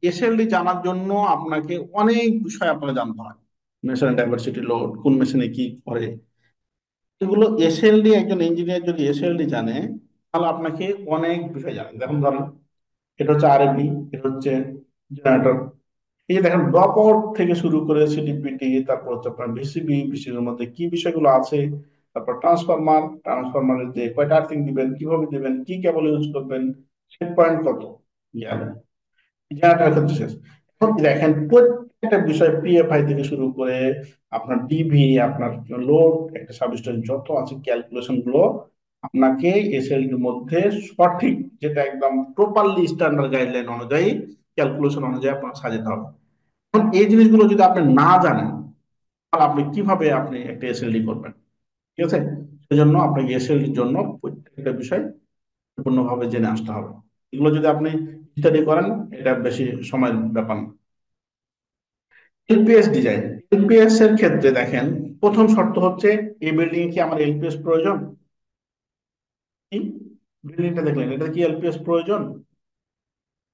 এসএলডি জানার জন্য আপনাকে অনেক বিষয় আপনাকে জানতে হয়। মেশিনের ডাইভার্সিটি লোড, কোন মেশিনে কি করে, এগুলো এসএলডি, একজন ইঞ্জিনিয়ার যদি এসএলডি জানে তাহলে আপনাকে অনেক বিষয় জানে। দেখুন ধরেন এটা হচ্ছে আরএফবি, এটা হচ্ছে জেনারেটর। এই যে দেখেন ড্রপ আউট থেকে শুরু করে সিডিপিটি, তারপর হচ্ছে আপনার ভিসিবি, ভিসিবির মধ্যে কি বিষয়গুলো আছে, তারপর ট্রান্সফরমার, ট্রান্সফরমারের যে কয়টা আর্থিং দিবেন, কিভাবে দিবেন, কি কেবল ইউজ করবেন, সেট পয়েন্ট কত, গেল জেনারেটরের ক্ষেত্রে শেষ। এখন দেখেন প্রত্যেকটা বিষয় পিএফআই থেকে শুরু করে আপনার ডিভি, আপনার লোড, একটা সাবস্টেশন যত আছে ক্যালকুলেশন গুলো আপনাকে এসএলডির মধ্যে সঠিক, যেটা একদম প্রপারলি স্ট্যান্ডার্ড গাইডলাইন অনুযায়ী ক্যালকুলেশন অনুযায়ী আপনার সাজাতে হবে। এখন এই জিনিসগুলো যদি আপনি না জানেন তাহলে আপনি কিভাবে আপনি একটা এসএলডি করবেন? ঠিক আছে, সেজন্য আপনাকে এসএলডির জন্য প্রত্যেকটা বিষয় সম্পূর্ণভাবে জেনে আসতে হবে। এগুলো যদি আপনি স্টাডি করেন এটা বেশি সময়ের ব্যাপার না। এলপিএস ডিজাইন, এলপিএস এর ক্ষেত্রে দেখেন প্রথম শর্ত হচ্ছে এই বিল্ডিং কি আমার এলপিএস প্রয়োজন? কি বিল্ডিংটা দেখলেন, এটা কি এলপিএস প্রয়োজন?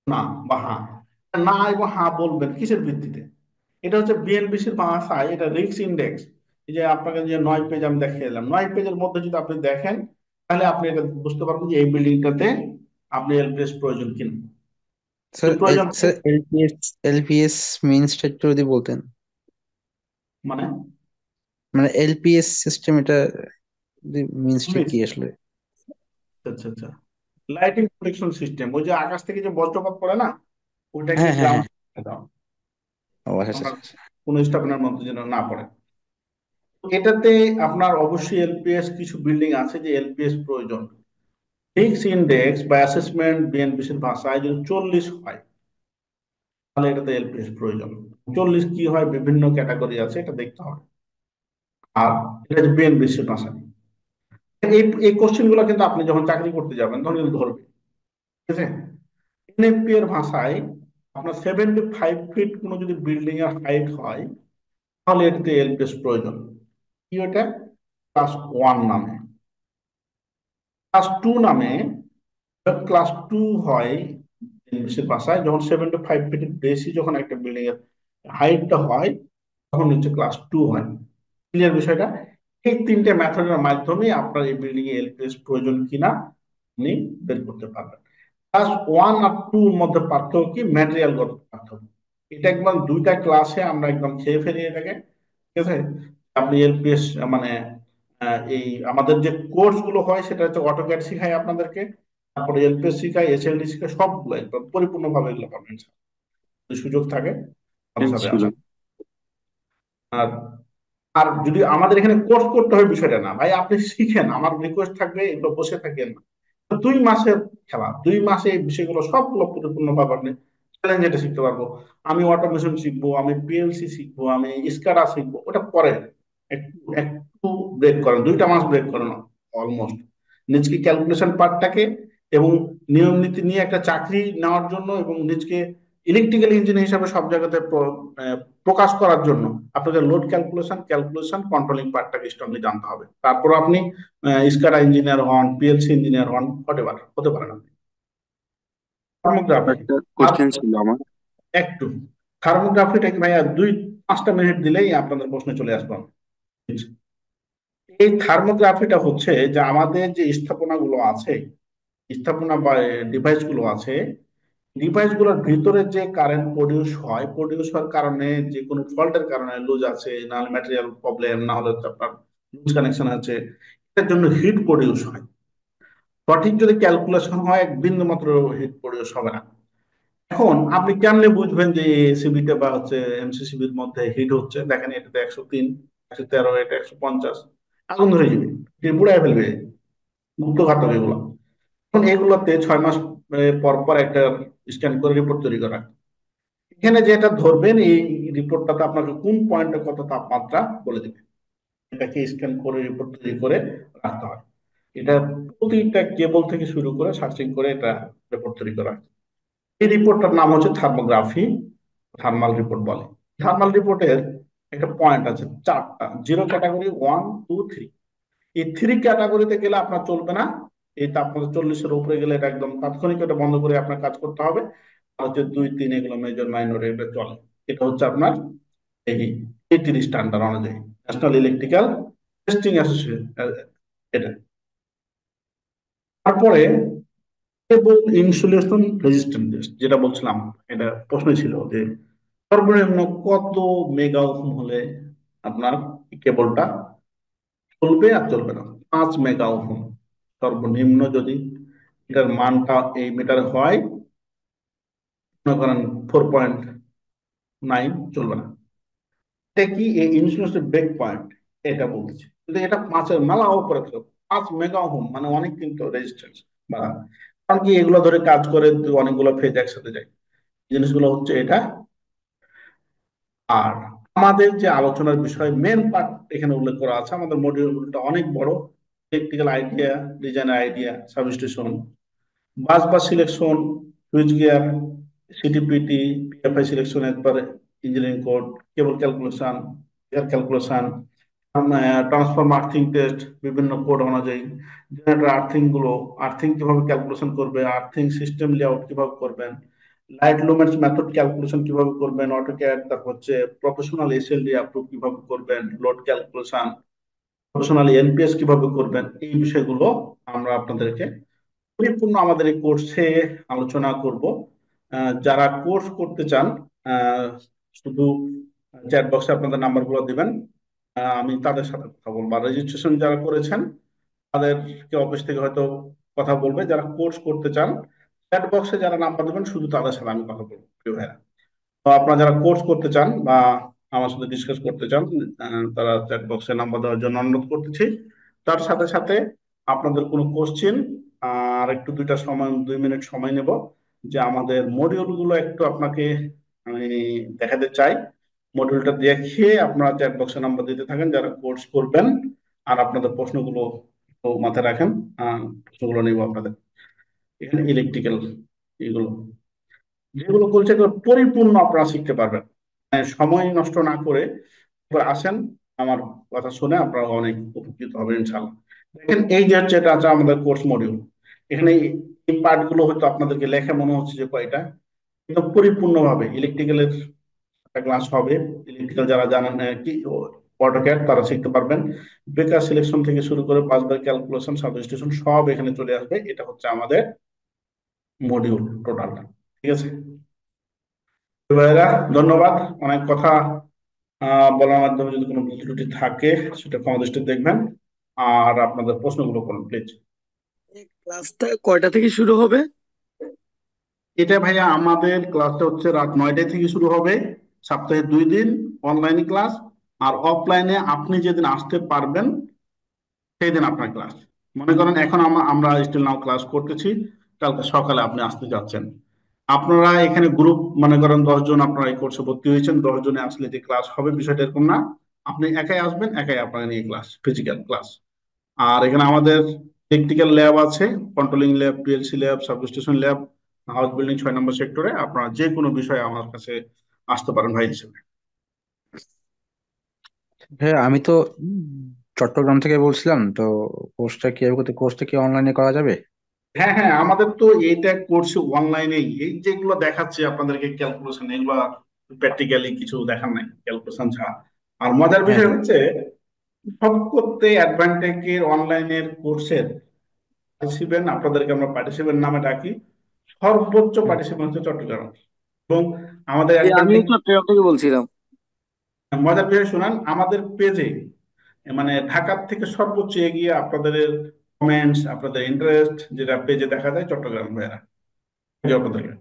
না বা হ্যাঁ, না এবং হ্যাঁ বলবেন কিসের ভিত্তিতে? এটা হচ্ছে বিএনবিসির ভাষায় এটা রিস্ক ইন্ডেক্স। এই যে আপনাকে যে 9 পেজ আমি দেখিয়ে এলাম, 9 পেজের মধ্যে যদি আপনি দেখেন তাহলে আপনি এটা বুঝতে পারবেন যে এই বিল্ডিংটাতে আপনি এলপিএস প্রয়োজন কিনা। স্যার প্রয়োজন স্যার এলপিএস মিনসটা একটু যদি বলতেন। মানে মানে এলপিএস সিস্টেম এটা মিনসটা কি আসলে? আচ্ছা আচ্ছা, লাইটিং প্রোটেকশন সিস্টেম। ওই যে আকাশ থেকে যে বজ্রপাত পড়ে না, ওইটাকে হ্যাঁ হ্যাঁ গ্রাউন্ড হ্যাঁ। দাও, ও আচ্ছা আচ্ছা আমরা আচ্ছা। কোনো স্থাপনার মধ্যে যেন না পড়ে। এটাতে আপনার অবশ্যই এলপিএস, কিছু বিল্ডিং আছে যে এলপিএস প্রয়োজন। রিস্ক ইন্ডেক্স বা অ্যাসেসমেন্ট বিএনপিসির ভাষায় যদি 40 হয় তাহলে এটাতে এলপিএস প্রয়োজন। 40 কি হয়, বিভিন্ন ক্যাটাগরি আছে, এটা দেখতে হবে। আর এটা যে বিএনপিসির ভাষায় এই এই কোশ্চেন গুলো কিন্তু আপনি যখন চাকরি করতে যাবেন তখন কিন্তু ধরবে, ঠিক আছে? এনএফপি এর ভাষায় আপনার 75 ফিট কোনো যদি বিল্ডিং এর হাইট হয় তাহলে এটাতে এলপিএস প্রয়োজন। কি ওটা? ক্লাস 1 নামে। ক্লাস 2 নামে, ক্লাস 2 হয় ইংলিশের ভাষায় যখন 75 ফিটের বেশি যখন একটা বিল্ডিং এর হাইটটা হয় তখন হচ্ছে ক্লাস 2 হয়। ক্লিয়ার বিষয়টা? এই তিনটে মেথডের মাধ্যমে আপনার এই বিল্ডিং এ এলপিএস প্রয়োজন কিনা আপনি বের করতে পারবেন। ক্লাস 1 আর 2 মধ্যে পার্থক্য কি? ম্যাটেরিয়ালগত পার্থক্য। এটা একদম দুইটা ক্লাসে আমরা একদম খেয়ে ফেলি এটাকে, ঠিক আছে? আপনি এলপিএস মানে এই আমাদের যে কোর্স গুলো হয় সেটা হচ্ছে অটোক্যাড শিখায় আপনাদেরকে, তারপরে এলপিএস শিখায়, এসএলডি শিখায়, সবগুলো একদম পরিপূর্ণভাবে এগুলো পাবেন। যদি সুযোগ থাকে আমাদের সাথে ছিল। আসেন। আর আর যদি আমাদের এখানে কোর্স করতে হয় বিষয়টা না ভাই, আপনি শিখেন, আমার রিকোয়েস্ট থাকবে এগুলো বসে থাকেন না। 2 মাসের খেলা, 2 মাসে এই বিষয়গুলো সবগুলো পরিপূর্ণ ভাবে আপনি চ্যালেঞ্জ এটা শিখতে পারবো। আমি অটোমেশন শিখবো, আমি পিএলসি শিখবো, আমি স্কাডা শিখবো, ওটা পরে একটু একটু ব্রেক করেন, 2টা মাস ব্রেক করেন অলমোস্ট। নিজকে ক্যালকুলেশন পার্টটাকে এবং নিয়ম নীতি নিয়ে একটা চাকরি নেওয়ার জন্য এবং নিজকে ইলেকট্রিক্যাল ইঞ্জিনিয়ার হিসাবে সব জায়গাতে প্রকাশ করার জন্য আপনাকে লোড ক্যালকুলেশন, কন্ট্রোলিং পার্টটাকে স্ট্রংলি জানতে হবে। তারপর আপনি স্কাডা ইঞ্জিনিয়ার হন, পিএলসি ইঞ্জিনিয়ার হন, হোয়াটএভার হতে পারেন আপনি। থার্মোগ্রাফি, একটা আর কোশ্চেন ছিল আমার। একটু থার্মোগ্রাফিটা কি ভাইয়া 2-5টা মিনিট দিলেই আপনাদের প্রশ্নে চলে আসবো আমি। এই থার্মোগ্রাফিটা হচ্ছে যে আমাদের যে স্থাপনা গুলো আছে, স্থাপনা বা ডিভাইস গুলো আছে, ডিভাইস গুলোর ভিতরে যে কারেন্ট প্রডিউস হওয়ার কারণে, যে কোনো ফল্টের কারণে, লুজ আছে না হলে ম্যাটেরিয়াল প্রবলেম, না হলে হচ্ছে আপনার লুজ কানেকশন আছে, এটার জন্য হিট প্রডিউস হয়। সঠিক যদি ক্যালকুলেশন হয় এক বিন্দু মাত্র হিট প্রডিউস হবে না। এখন আপনি কেমনে বুঝবেন যে এসিবিতে বা হচ্ছে এমসিসিবির মধ্যে হিট হচ্ছে? দেখেন এটাতে 103, 113, এটা 150, আগুন ধরে যাবে, পুড়ায় ফেলবে, মুক্ত ঘাতক এগুলো। এখন এগুলোতে 6 মাস পর পর একটা স্ক্যান করে রিপোর্ট তৈরি করা। এখানে যেটা ধরবেন এই রিপোর্টটাতে আপনাকে কোন পয়েন্টে কত তাপমাত্রা বলে দিবে। এটাকে স্ক্যান করে রিপোর্ট তৈরি করে রাখতে হয়। এটা প্রতিটা কেবল থেকে শুরু করে সার্চিং করে এটা রিপোর্ট তৈরি করা হয়। এই রিপোর্টটার নাম হচ্ছে থার্মোগ্রাফি, থার্মাল রিপোর্ট বলে। থার্মাল রিপোর্টের একটা পয়েন্ট আছে চারটা, জিরো ক্যাটাগরি, 1, 2, 3। এই 3 ক্যাটাগরিতে গেলে আপনার চলবে না। এই তাপমাত্রা 40-এর উপরে গেলে এটা একদম তাৎক্ষণিক এটা বন্ধ করে আপনার কাজ করতে হবে। আর হচ্ছে 2, 3 এগুলো মেজর মাইনর এগুলো চলে। এটা হচ্ছে আপনার এই ATR স্ট্যান্ডার্ড অনুযায়ী, ন্যাশনাল ইলেকট্রিক্যাল টেস্টিং অ্যাসোসিয়েশন এটা। তারপরে কেবল ইনসুলেশন রেজিস্ট্যান্ট টেস্ট যেটা বলছিলাম, এটা প্রশ্ন ছিল যে সর্বনিম্ন কত মেগা ওহম হলে আপনার কেবলটা চলবে আর চলবে না। 5 মেগা ওহম সর্বনিম্ন, যদি এটার মানটা এই মিটার হয়, মনে করেন 4.9, চলবে না। এটা কি এই ইনসুলেশন ব্রেক পয়েন্ট, এটা বলছে। কিন্তু এটা 5-এর মেলা উপরে থাকে, 5 মেগা ওহম মানে অনেক কিন্তু রেজিস্ট্যান্স বা, কারণ কি এগুলো ধরে কাজ করে তো অনেকগুলো ফেজ একসাথে যায়, জিনিসগুলো হচ্ছে এটা। আর আমাদের যে আলোচনার বিষয় মেন পার্ট এখানে উল্লেখ করা আছে, আমাদের মডিউলটা অনেক বড়। Technical idea, design idea, substation, bus বা selection, switch gear, CT PT, PFI selection, একবারে engineering code, cable calculation, air calculation, transform earthing test বিভিন্ন কোড অনুযায়ী, জেনারেটর আর্থিং গুলো, আর্থিং কিভাবে ক্যালকুলেশন করবে, আর্থিং সিস্টেম লেআউট কিভাবে করবেন, লাইট লুমেন্স মেথড ক্যালকুলেশন কিভাবে করবেন, অটোক্যাড, তারপর হচ্ছে প্রফেশনাল এসএলডি অ্যাপ্রুভ কিভাবে করবেন, লোড ক্যালকুলেশন, প্রফেশনাল এনপিএস কিভাবে করবেন, এই বিষয়গুলো আমরা আপনাদেরকে পরিপূর্ণ আমাদের এই কোর্সে আলোচনা করব। যারা কোর্স করতে চান, শুধু চ্যাট বক্সে আপনাদের নাম্বারগুলো দিবেন, আমি তাদের সাথে কথা বলবো। আর রেজিস্ট্রেশন যারা করেছেন তাদেরকে অফিস থেকে হয়তো কথা বলবে। যারা কোর্স করতে চান, চ্যাট বক্সে যারা নাম্বার দেবেন শুধু তাদের সাথে আমি কথা বলবো, প্রিয় ভাইরা। তো আপনারা যারা কোর্স করতে চান বা আমার সাথে ডিসকাস করতে চান, তারা চ্যাট বক্সে নাম্বার দেওয়ার জন্য অনুরোধ করতেছি। তার সাথে সাথে আপনাদের কোনো কোশ্চেন, আর একটু 2 মিনিট সময় নেব, যে আমাদের মডিউল গুলো একটু আপনাকে আমি দেখাতে চাই। মডিউলটা দেখিয়ে আপনারা চ্যাট বক্সে নাম্বার দিতে থাকেন যারা কোর্স করবেন, আর আপনাদের প্রশ্নগুলো একটু মাথায় রাখেন। প্রশ্নগুলো নেব আপনাদের। এখানে ইলেকট্রিক্যাল এগুলো যেগুলো বলছে এগুলো পরিপূর্ণ আপনারা শিখতে পারবেন, মানে সময় নষ্ট না করে এবার আসেন, আমার কথা শুনে আপনারা অনেক উপকৃত হবেন ইনশাল্লাহ। দেখেন এই যে হচ্ছে এটা আছে আমাদের কোর্স মডিউল। এখানে এই পার্ট গুলো হয়তো আপনাদেরকে লেখা মনে হচ্ছে যে কয়টা, কিন্তু পরিপূর্ণভাবে ইলেকট্রিক্যালের একটা ক্লাস হবে। ইলেকট্রিক্যাল যারা জানেন কি অটোক্যাড তারা শিখতে পারবেন। বেকার সিলেকশন থেকে শুরু করে বাসবার ক্যালকুলেশন, সাবস্টেশন সব এখানে চলে আসবে। এটা হচ্ছে আমাদের মডিউল টোটালটা। ঠিক আছে ভাইরা, ধন্যবাদ। অনেক কথা বলার মাধ্যমে যদি কোনো ভুল ত্রুটি থাকে সেটা ক্ষমা দৃষ্টিতে দেখবেন, আর আপনাদের প্রশ্নগুলো করুন প্লিজ। এই ক্লাসটা কয়টা থেকে শুরু হবে? এটা ভাইয়া আমাদের ক্লাসটা হচ্ছে রাত 9টায় থেকে শুরু হবে, সপ্তাহে 2 দিন অনলাইনে ক্লাস, আর অফলাইনে আপনি যেদিন আসতে পারবেন সেই দিন আপনার ক্লাস। মনে করেন এখন আমরা স্টিল নাও ক্লাস করতেছি, কালকে সকালে আপনি আসতে যাচ্ছেন। আপনারা এখানে গ্রুপ মনে করেন 10 জন আপনারা এই কোর্সে ভর্তি হয়েছেন, 10 জনে আসলে যে ক্লাস হবে বিষয়টা এরকম না। আপনি একাই আসবেন, একাই আপনাকে নিয়ে ক্লাস, ফিজিক্যাল ক্লাস। আর এখানে আমাদের টেকনিক্যাল ল্যাব আছে, controlling lab, PLC lab, substation lab, house building 6 নম্বর সেক্টরে। আপনারা যে কোনো বিষয়ে আমার কাছে আসতে পারেন ভাই হিসেবে। হ্যাঁ, আমি তো চট্টগ্রাম থেকে বলছিলাম তো। কোর্সটা কি অনলাইনে করা যাবে? হ্যাঁ হ্যাঁ, আমাদের তো এইটা কোর্সে অনলাইনেই, এই যেগুলো দেখাচ্ছে আপনাদেরকে ক্যালকুলেশন, এগুলো প্র্যাকটিক্যালি কিছু দেখার নাই ক্যালকুলেশন ছাড়া। আর মজার হ্যাঁ, বিষয় হ্যাঁ। হচ্ছে সব করতে অ্যাডভান্টেজের অনলাইনের কোর্সের পার্টিসিপেন্ট, আপনাদেরকে আমরা পার্টিসিপেন্ট নামে ডাকি, সর্বোচ্চ হুম। পার্টিসিপেন্ট হচ্ছে চট্টগ্রাম। এবং আমাদের আমিও অ্যাডভান্টেজ, চট্টগ্রাম থেকে বলছিলাম। মজার বিষয় শুনান, আমাদের পেজে মানে ঢাকার থেকে সর্বোচ্চ এগিয়ে আপনাদের কমেন্টস, আপনাদের ইন্টারেস্ট যেটা পেজে দেখা যায় চট্টগ্রাম ভাইয়েরা, এই যে আপনাদেরকে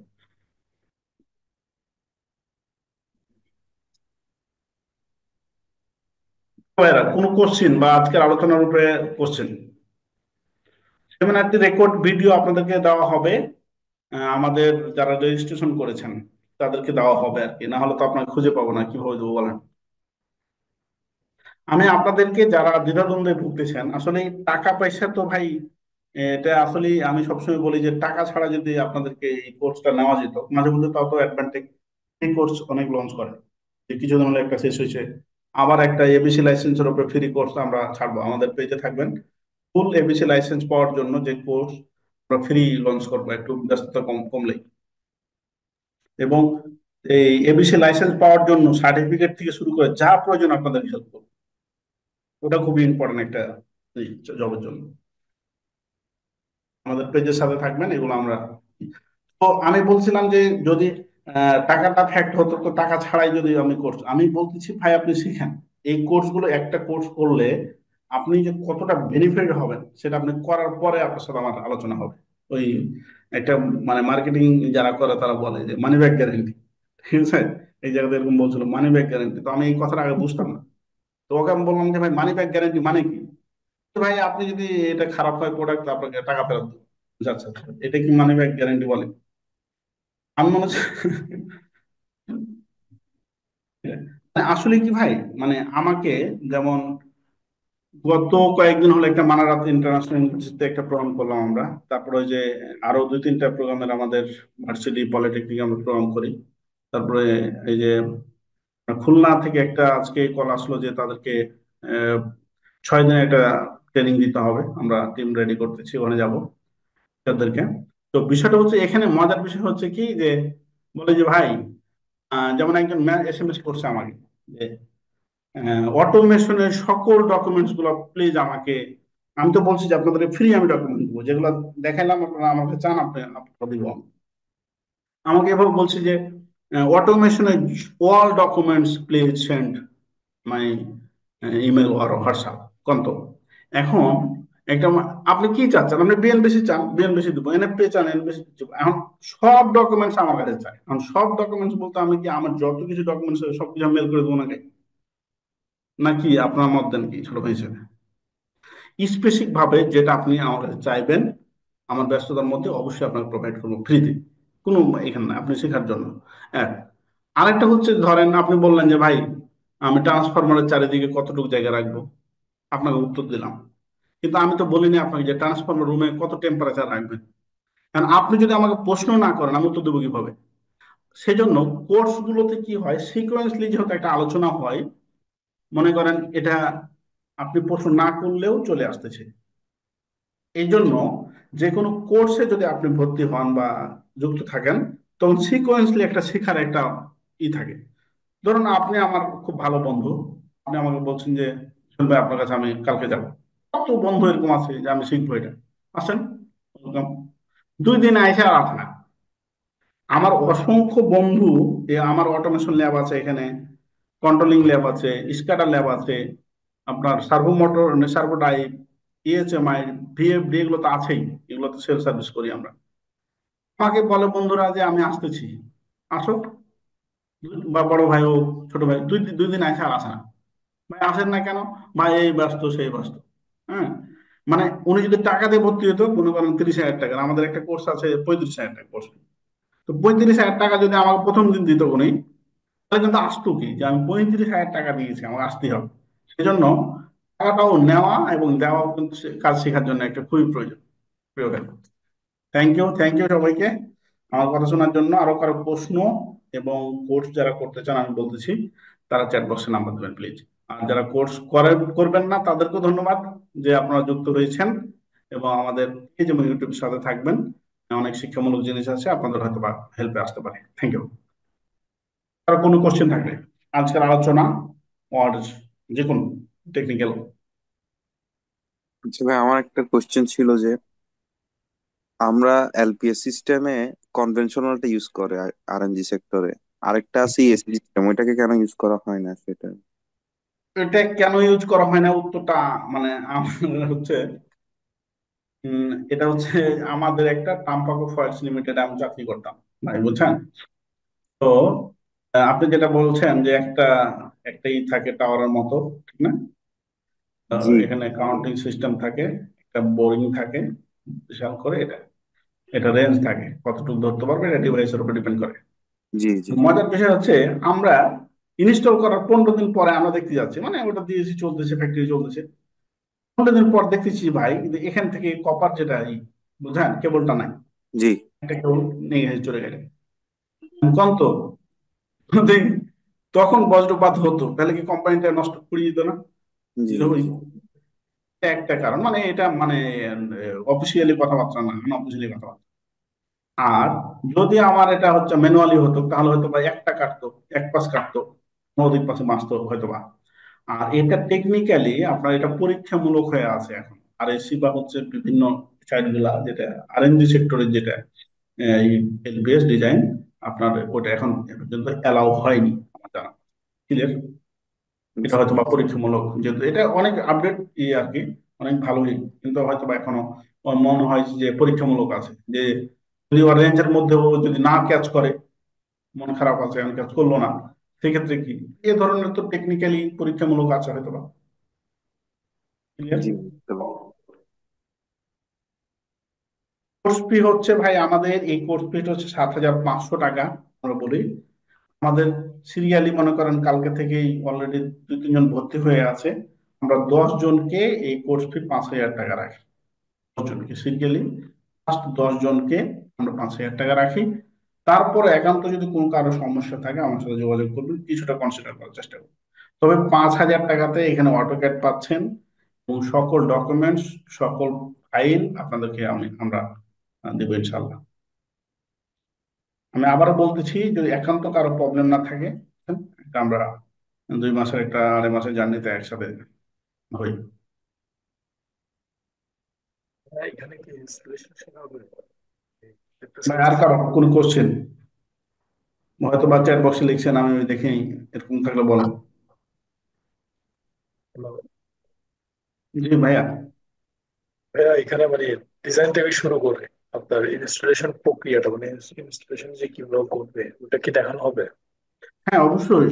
ভাইয়েরা কোনো কোশ্চিন বা আজকের আলোচনার উপরে কোশ্চিন। সেমিনারটি রেকর্ড ভিডিও আপনাদেরকে দেওয়া হবে, আমাদের যারা রেজিস্ট্রেশন করেছেন তাদেরকে দেওয়া হবে আর কি, না হলে তো আপনাকে খুঁজে পাবো না, কিভাবে দেবো বলেন। আমি আপনাদেরকে যারা দ্বিধাদ্বন্দ্বে ভুগতেছেন, আসলে এই টাকা পয়সা তো ভাই, এটা আসলে আমি সবসময় বলি যে টাকা ছাড়া যদি আপনাদেরকে এই কোর্সটা নেওয়া যেত, মাঝে মধ্যে তাও তো অ্যাডভান্টেজ ফ্রি কোর্স অনেক লঞ্চ করে, যে কিছুদিন হলে একটা শেষ হয়েছে, আবার একটা এবিসি লাইসেন্সের উপরে ফ্রি কোর্স আমরা ছাড়বো, আমাদের পেজে থাকবেন। ফুল এবিসি লাইসেন্স পাওয়ার জন্য যে কোর্স আমরা ফ্রি লঞ্চ করবো একটু ব্যস্ততা কমলেই। এবং এই এবিসি লাইসেন্স পাওয়ার জন্য সার্টিফিকেট থেকে শুরু করে যা প্রয়োজন আপনাদের হেল্প করবো, ওটা খুবই ইম্পর্টেন্ট একটা জবের জন্য। আমাদের পেজের সাথে থাকবেন, এগুলো আমরা। তো আমি বলছিলাম যে যদি টাকাটা ফ্যাক্ট হতো, তো টাকা ছাড়াই যদি আমি কোর্স, আমি বলতেছি ভাই আপনি শিখেন এই কোর্সগুলো, একটা কোর্স করলে আপনি যে কতটা বেনিফিট হবেন সেটা আপনি করার পরে আপনার সাথে আমার আলোচনা হবে। ওই একটা মানে মার্কেটিং যারা করে তারা বলে যে মানি ব্যাক গ্যারেন্টি, ঠিক আছে, এই জায়গাতে এরকম বলছিল মানি ব্যাক গ্যারেন্টি, তো আমি এই কথাটা আগে বুঝতাম না। তো ওকে আমি বললাম যে ভাই মানি ব্যাক গ্যারেন্টি মানে কি? তো ভাই আপনি যদি এটা খারাপ হয় প্রোডাক্ট, আপনাকে টাকা ফেরত দেবো। আচ্ছা আচ্ছা, এটা কি মানি ব্যাক গ্যারেন্টি বলে? আমি মনে হচ্ছে মানে আসলে কি ভাই, মানে আমাকে যেমন গত কয়েকদিন হলো একটা মানারাত ইন্টারন্যাশনাল ইউনিভার্সিটিতে একটা প্রোগ্রাম করলাম আমরা, তারপরে ওই যে আরো দুই তিনটা প্রোগ্রামের আমাদের ভার্সিটি পলিটেকনিক আমরা প্রোগ্রাম করি। তারপরে এই যে খুলনা থেকে একটা আজকে কল আসলো যে তাদেরকে 6 দিনের একটা ট্রেনিং দিতে হবে, আমরা টিম রেডি করতেছি, ওখানে যাব তাদেরকে। তো বিষয়টা হচ্ছে এখানে মজার বিষয় হচ্ছে কি যে বলে যে ভাই, যেমন একজন এসএমএস করছে আমাকে যে অটোমেশনের সকল ডকুমেন্টস গুলো প্লিজ আমাকে, আমি তো বলছি যে আপনাদের ফ্রি আমি ডকুমেন্ট দেবো, যেগুলো দেখাইলাম আপনারা আমাকে চান আপনি আপনারা দিব। আমাকে এভাবে বলছে যে অটোমেশনের all documents please send my email আর হোয়াটসঅ্যাপ কন্ত। এখন একটা আপনি কি চাচ্ছেন, আপনি বিএনবিসি চান বিএনবিসি দেবো, এনএফপি চান এনবিসি দেবো, এখন সব ডকুমেন্টস আমার কাছে চাই। এখন সব ডকুমেন্টস বলতে আমি কি আমার যত কিছু ডকুমেন্টস সব কিছু মেল করে দেবো নাকি? নাকি আপনার মত দেন কি ছোট ভাই হিসেবে? স্পেসিফিক ভাবে যেটা আপনি আমার কাছে চাইবেন, আমার ব্যস্ততার মধ্যে অবশ্যই আপনাকে প্রোভাইড করবো ফ্রিতে, কোনো এখানে না, আপনি শেখার জন্য। এক, আরেকটা হচ্ছে ধরেন আপনি বললেন যে ভাই আমি ট্রান্সফরমারের চারিদিকে কতটুকু জায়গা রাখবো, আপনাকে উত্তর দিলাম। কিন্তু আমি তো বলিনি আপনাকে যে ট্রান্সফরমার রুমে কত টেম্পারেচার রাখবেন। কারণ আপনি যদি আমাকে প্রশ্ন না করেন আমি উত্তর দেবো কিভাবে? সেজন্য কোর্স গুলোতে কি হয়, সিকোয়েন্সলি যেহেতু একটা আলোচনা হয়, মনে করেন এটা আপনি প্রশ্ন না করলেও চলে আসতেছে। এই জন্য যে কোনো কোর্সে যদি আপনি ভর্তি হন বা যুক্ত থাকেন, তখন সিকোয়েন্সলি একটা শেখার একটা থাকে। ধরুন আপনি আমার খুব ভালো বন্ধু, আপনি আমাকে বলছেন যে "শোন ভাই, আপনার কাছে আমি কালকে যাবো"। কত বন্ধু এরকম আছে যে আমি শিখবো এটা, আসেন, welcome। 2 দিন আইসা আর আসে না। আমার অসংখ্য বন্ধু, আমার অটোমেশন ল্যাব আছে এখানে, কন্ট্রোলিং ল্যাব আছে, স্ক্যাডার ল্যাব আছে, আপনার servo motor, servo drive, HMI, VFD, এগুলো তো আছেই, এগুলো তো সেল সার্ভিস করি আমরা। আমাকে বলে বন্ধুরা যে আমি আসতেছি, আসো, বা বড় ভাই হোক ছোট ভাই, 2 দিন আসে আর আসে না। ভাই আসেন না কেন? ভাই এই ব্যস্ত সেই ব্যস্ত। হ্যাঁ, মানে উনি যদি টাকা দিয়ে ভর্তি হতো, মনে করেন 30,000 টাকা, আমাদের একটা কোর্স আছে 35,000 টাকা কোর্স, তো 35,000 টাকা যদি আমাকে প্রথম দিন দিত উনি, তাহলে কিন্তু আসতো কি যে আমি 35,000 টাকা দিয়েছি, আমার আসতেই হবে। সেজন্য টাকাটাও নেওয়া এবং দেওয়াও কিন্তু কাজ শেখার জন্য একটা খুবই প্রয়োজন। প্রিয় ভাই, থ্যাংক ইউ, থ্যাংক ইউ সবাইকে আমার কথা শোনার জন্য। আরো কারো প্রশ্ন এবং কোর্স যারা করতে চান আমি বলতেছি, তারা চ্যাট বক্সে নাম্বার দেবেন প্লিজ। আর যারা কোর্স করবেন না তাদেরকেও ধন্যবাদ যে আপনারা যুক্ত হয়েছেন এবং আমাদের এই যে ইউটিউবের সাথে থাকবেন। অনেক শিক্ষামূলক জিনিস আছে, আপনাদের হয়তো বা হেল্পে আসতে পারে। Thank you. আর কোনো কোশ্চেন থাকলে আজকের আলোচনা আর যে কোনো টেকনিক্যাল। আচ্ছা ভাই, আমার একটা কোশ্চেন ছিল যে আমরা এলপিএস সিস্টেমে কনভেনশনালটা ইউজ করে আরএনজি সেক্টরে, আরেকটা আছে এসি সিস্টেম, ওইটাকে কেন ইউজ করা হয় না সেটা? এটা কেন ইউজ করা হয় না, উত্তরটা মানে হচ্ছে এটা হচ্ছে আমাদের একটা টাম্পাকো ফয়েলস লিমিটেড আমি চাকরি করতাম ভাই, বুঝছেন? তো আপনি যেটা বলছেন যে একটাই থাকে টাওয়ারের মতো, ঠিক না? জি। এখানে কাউন্টিং সিস্টেম থাকে, একটা বোরিং থাকে বিশাল করে, এটা এটা রেঞ্জ থাকে, কতটুকু ধরতে পারবে এটা ডিভাইসের উপর ডিপেন্ড করে। জি জি মজার বিষয় হচ্ছে আমরা ইনস্টল করার 15 দিন পরে আমরা দেখতে যাচ্ছি, মানে ওটা দিয়েছি চলতেছে, ফ্যাক্টরি চলতেছে। 15 দিন পর দেখতেছি ভাই কিন্তু এখান থেকে কপার যেটা বুঝেন কেবলটা নাই, জি একটা কেবল নিয়ে চলে গেলে কম তো। যদি তখন বজ্রপাত হতো তাহলে কি কোম্পানিটা নষ্ট করে দিত না? জি ওই একটা কারণ, মানে এটা মানে অফিসিয়ালি কথাবার্তা না, অফিসিয়ালি কথাবার্তা। আর যদি আমার এটা হচ্ছে ম্যানুয়ালি হতো তাহলে হয়তো বা একটা কাটতো, এক পাশ কাটতো, নদীর পাশে বাঁচতো হয়তো বা। আর এটা টেকনিক্যালি আপনার এটা পরীক্ষামূলক হয়ে আছে এখন। আর এসি বা হচ্ছে বিভিন্ন সাইট গুলা যেটা আরএনজি সেক্টরের যেটা এলপিএস ডিজাইন, আপনার ওটা এখন এ পর্যন্ত অ্যালাউ হয়নি আমার জানা। ক্লিয়ার? এটা জি হয়তো বা পরীক্ষামূলক, যেহেতু এটা অনেক আপডেট আর কি, অনেক ভালোই, কিন্তু হয়তো বা এখনো আমার মনে হয় যে পরীক্ষামূলক আছে, যে যদি ওর রেঞ্জের মধ্যেও যদি না ক্যাচ করে, মন খারাপ আছে আমি ক্যাচ করলো না, সেক্ষেত্রে কি এ ধরনের তো টেকনিক্যালি পরীক্ষামূলক আছে হয়তো বা। ক্লিয়ার? জি বুঝতে পারছি। কোর্স ফি হচ্ছে ভাই, আমাদের এই কোর্স ফি হচ্ছে 7,500 টাকা আমরা বলি। আমাদের সিরিয়ালি মনে করেন কালকে থেকেই অলরেডি 2-3 জন ভর্তি হয়ে আছে। আমরা 10 জনকে এই কোর্স ফি 5,000 টাকা রাখি। 10 জনকে সিরিয়ালি, ফার্স্ট 10 জনকে আমরা 5,000 টাকা রাখি। তারপরে একান্ত যদি কোনো কারো সমস্যা থাকে আমার সাথে যোগাযোগ করবেন, কিছুটা কনসিডার করার চেষ্টা করবেন। তবে 5,000 টাকাতে এখানে অটোক্যাড পাচ্ছেন এবং সকল ডকুমেন্টস, সকল ফাইল আপনাদেরকে আমরা দেবো ইনশাল্লাহ। আমি আবারও বলতেছি, যদি একান্ত কারো প্রবলেম না থাকে, এটা আমরা 2 মাসের একটা 2.5 মাসের জার্নিতে একসাথে হই। এখানে কি ইনস্টলেশন শেখা হবে? ভাই আর কারো কোনো কোশ্চেন? হয়তো বা চ্যাট বক্সে লিখছেন, আমি দেখিনি, এরকম থাকলে বলেন। জি ভাইয়া। ভাইয়া এখানে মানে ডিজাইন থেকে শুরু করে আপনার ইনস্টলেশন প্রক্রিয়াটা মানে ইনস্টলেশন যে কিভাবে করবে ওটা কি দেখানো হবে? হ্যাঁ অবশ্যই।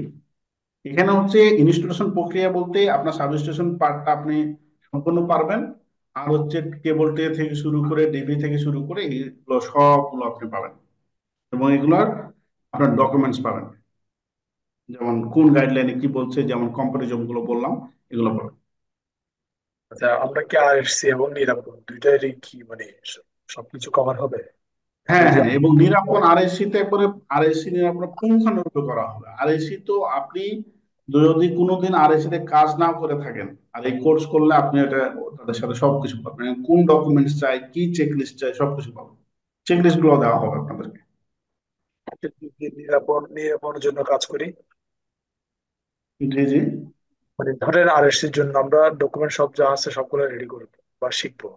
এখানে হচ্ছে ইনস্টলেশন প্রক্রিয়া বলতে আপনার সাবস্টেশন পার্টটা আপনি সম্পূর্ণ পারবেন। আর হচ্ছে কেবল টে থেকে শুরু করে ডিবি থেকে শুরু করে এইগুলো সবগুলো আপনি পাবেন, এবং এগুলোর আপনার ডকুমেন্টস পাবেন, যেমন কোন গাইডলাইনে কি বলছে, যেমন কম্পারিজন গুলো বললাম, এগুলো পাবেন। আচ্ছা আমরা কি আরএসসি এবং নিরাপদ দুইটারই কি মানে সবকিছু কভার হবে? হ্যাঁ আমরা যে হ্যাঁ, এবং নিরাপদ আরএসসি তে করে, আরএসসি নিরাপদ পুঙ্খানুপুঙ্খ করা হবে। আরএসসি তো আপনি যদি কোনোদিন আরএসসি তে কাজ না করে থাকেন আর এই কোর্স করলে আপনি এটা তাদের সাথে সবকিছু পাবেন, কোন ডকুমেন্টস চাই, কি চেকলিস্ট চাই, সবকিছু পাবেন। চেকলিস্ট গুলো দেওয়া হবে আপনাদেরকে। যদি নিরাপদের জন্য কাজ করি, জি জি। মানে ধরেন আরএসসির জন্য আমরা ডকুমেন্ট সব যা আছে সবগুলো রেডি করবো বা শিখবো,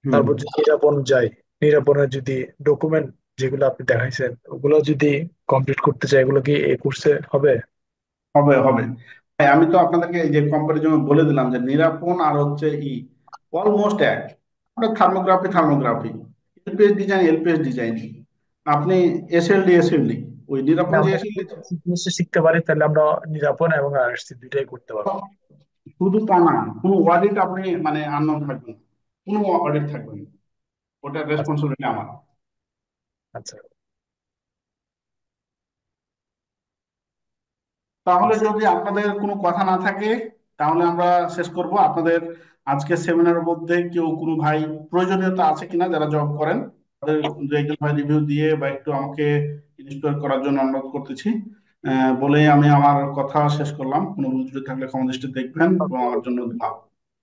হুম। তারপর যদি নিরাপন যাই, নিরাপনের যদি ডকুমেন্ট যেগুলো আপনি দেখাইছেন ওগুলো যদি কমপ্লিট করতে চাই এগুলো কি এই কোর্সে হবে? হবে হবে। হ্যাঁ, আমি তো আপনাদেরকে এই যে কম্পারিজন বলে দিলাম যে নিরাপন আর হচ্ছে অলমোস্ট এক। আপনার thermography thermography, LPS design LPS design, আপনি এসএলডি এসএলডি, ওই মানে নিরাপন যে আমরা এসএলডি। জিনিসটা শিখতে পারি তাহলে আমরা নিরাপন এবং আরএসসি দুইটাই করতে পারবো। শুধু তা না, কোনো অডিট আপনি মানে আননোন থাকবেন না। কোনো অডিট থাকবে না, ওটার আচ্ছা রেসপন্সিবিলিটি আমার। আচ্ছা তাহলে যদি আপনাদের কোনো কথা না থাকে তাহলে আমরা শেষ করব। আপনাদের আজকের সেমিনারের মধ্যে কেউ কোনো ভাই প্রয়োজনীয়তা আছে কিনা যারা জব করেন, তাদের দু একজন ভাই রিভিউ দিয়ে বা একটু আমাকে ইন্সপায়ার করার জন্য অনুরোধ করতেছি। বলে আমি আমার কথা শেষ করলাম। কোনো ভুল ত্রুটি থাকলে ক্ষমা দৃষ্টিতে দেখবেন এবং আমার জন্য দোয়া।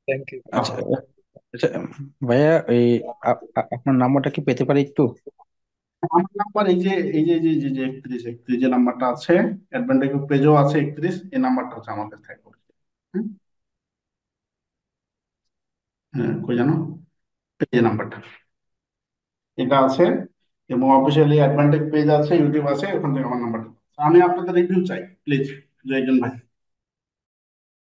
Thank you. আচ্ছা আচ্ছা ভাইয়া, এই আপনার নাম্বারটা কি পেতে পারি একটু? আমার নাম্বার এই যে 31 যে নাম্বারটা আছে, অ্যাডভান্টেজ পেজও আছে 31, এই নাম্বারটা হচ্ছে আমার কাছে থাকবে। হুম? হ্যাঁ, কই জানো, এই যে নাম্বারটা, এটা আছে। এবং অফিসিয়ালি অ্যাডভান্টেজ পেজ আছে, ইউটিউব আছে, ওখান থেকে আমার নাম্বারটা। আমি আপনাদের রিভিউ চাই প্লিজ, দু একজন ভাই।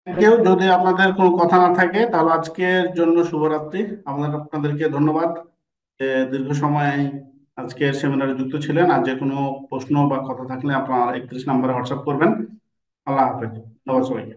কেউ যদি আপনাদের কোনো কথা না থাকে তাহলে আজকের জন্য শুভরাত্রি। আপনাদেরকে ধন্যবাদ যে দীর্ঘ সময় আজকের সেমিনারে যুক্ত ছিলেন। আর যে কোনো প্রশ্ন বা কথা থাকলে আপনার 31 নম্বরে হোয়াটসঅ্যাপ করবেন। আল্লাহ হাফেজ। ধন্যবাদ সবাইকে।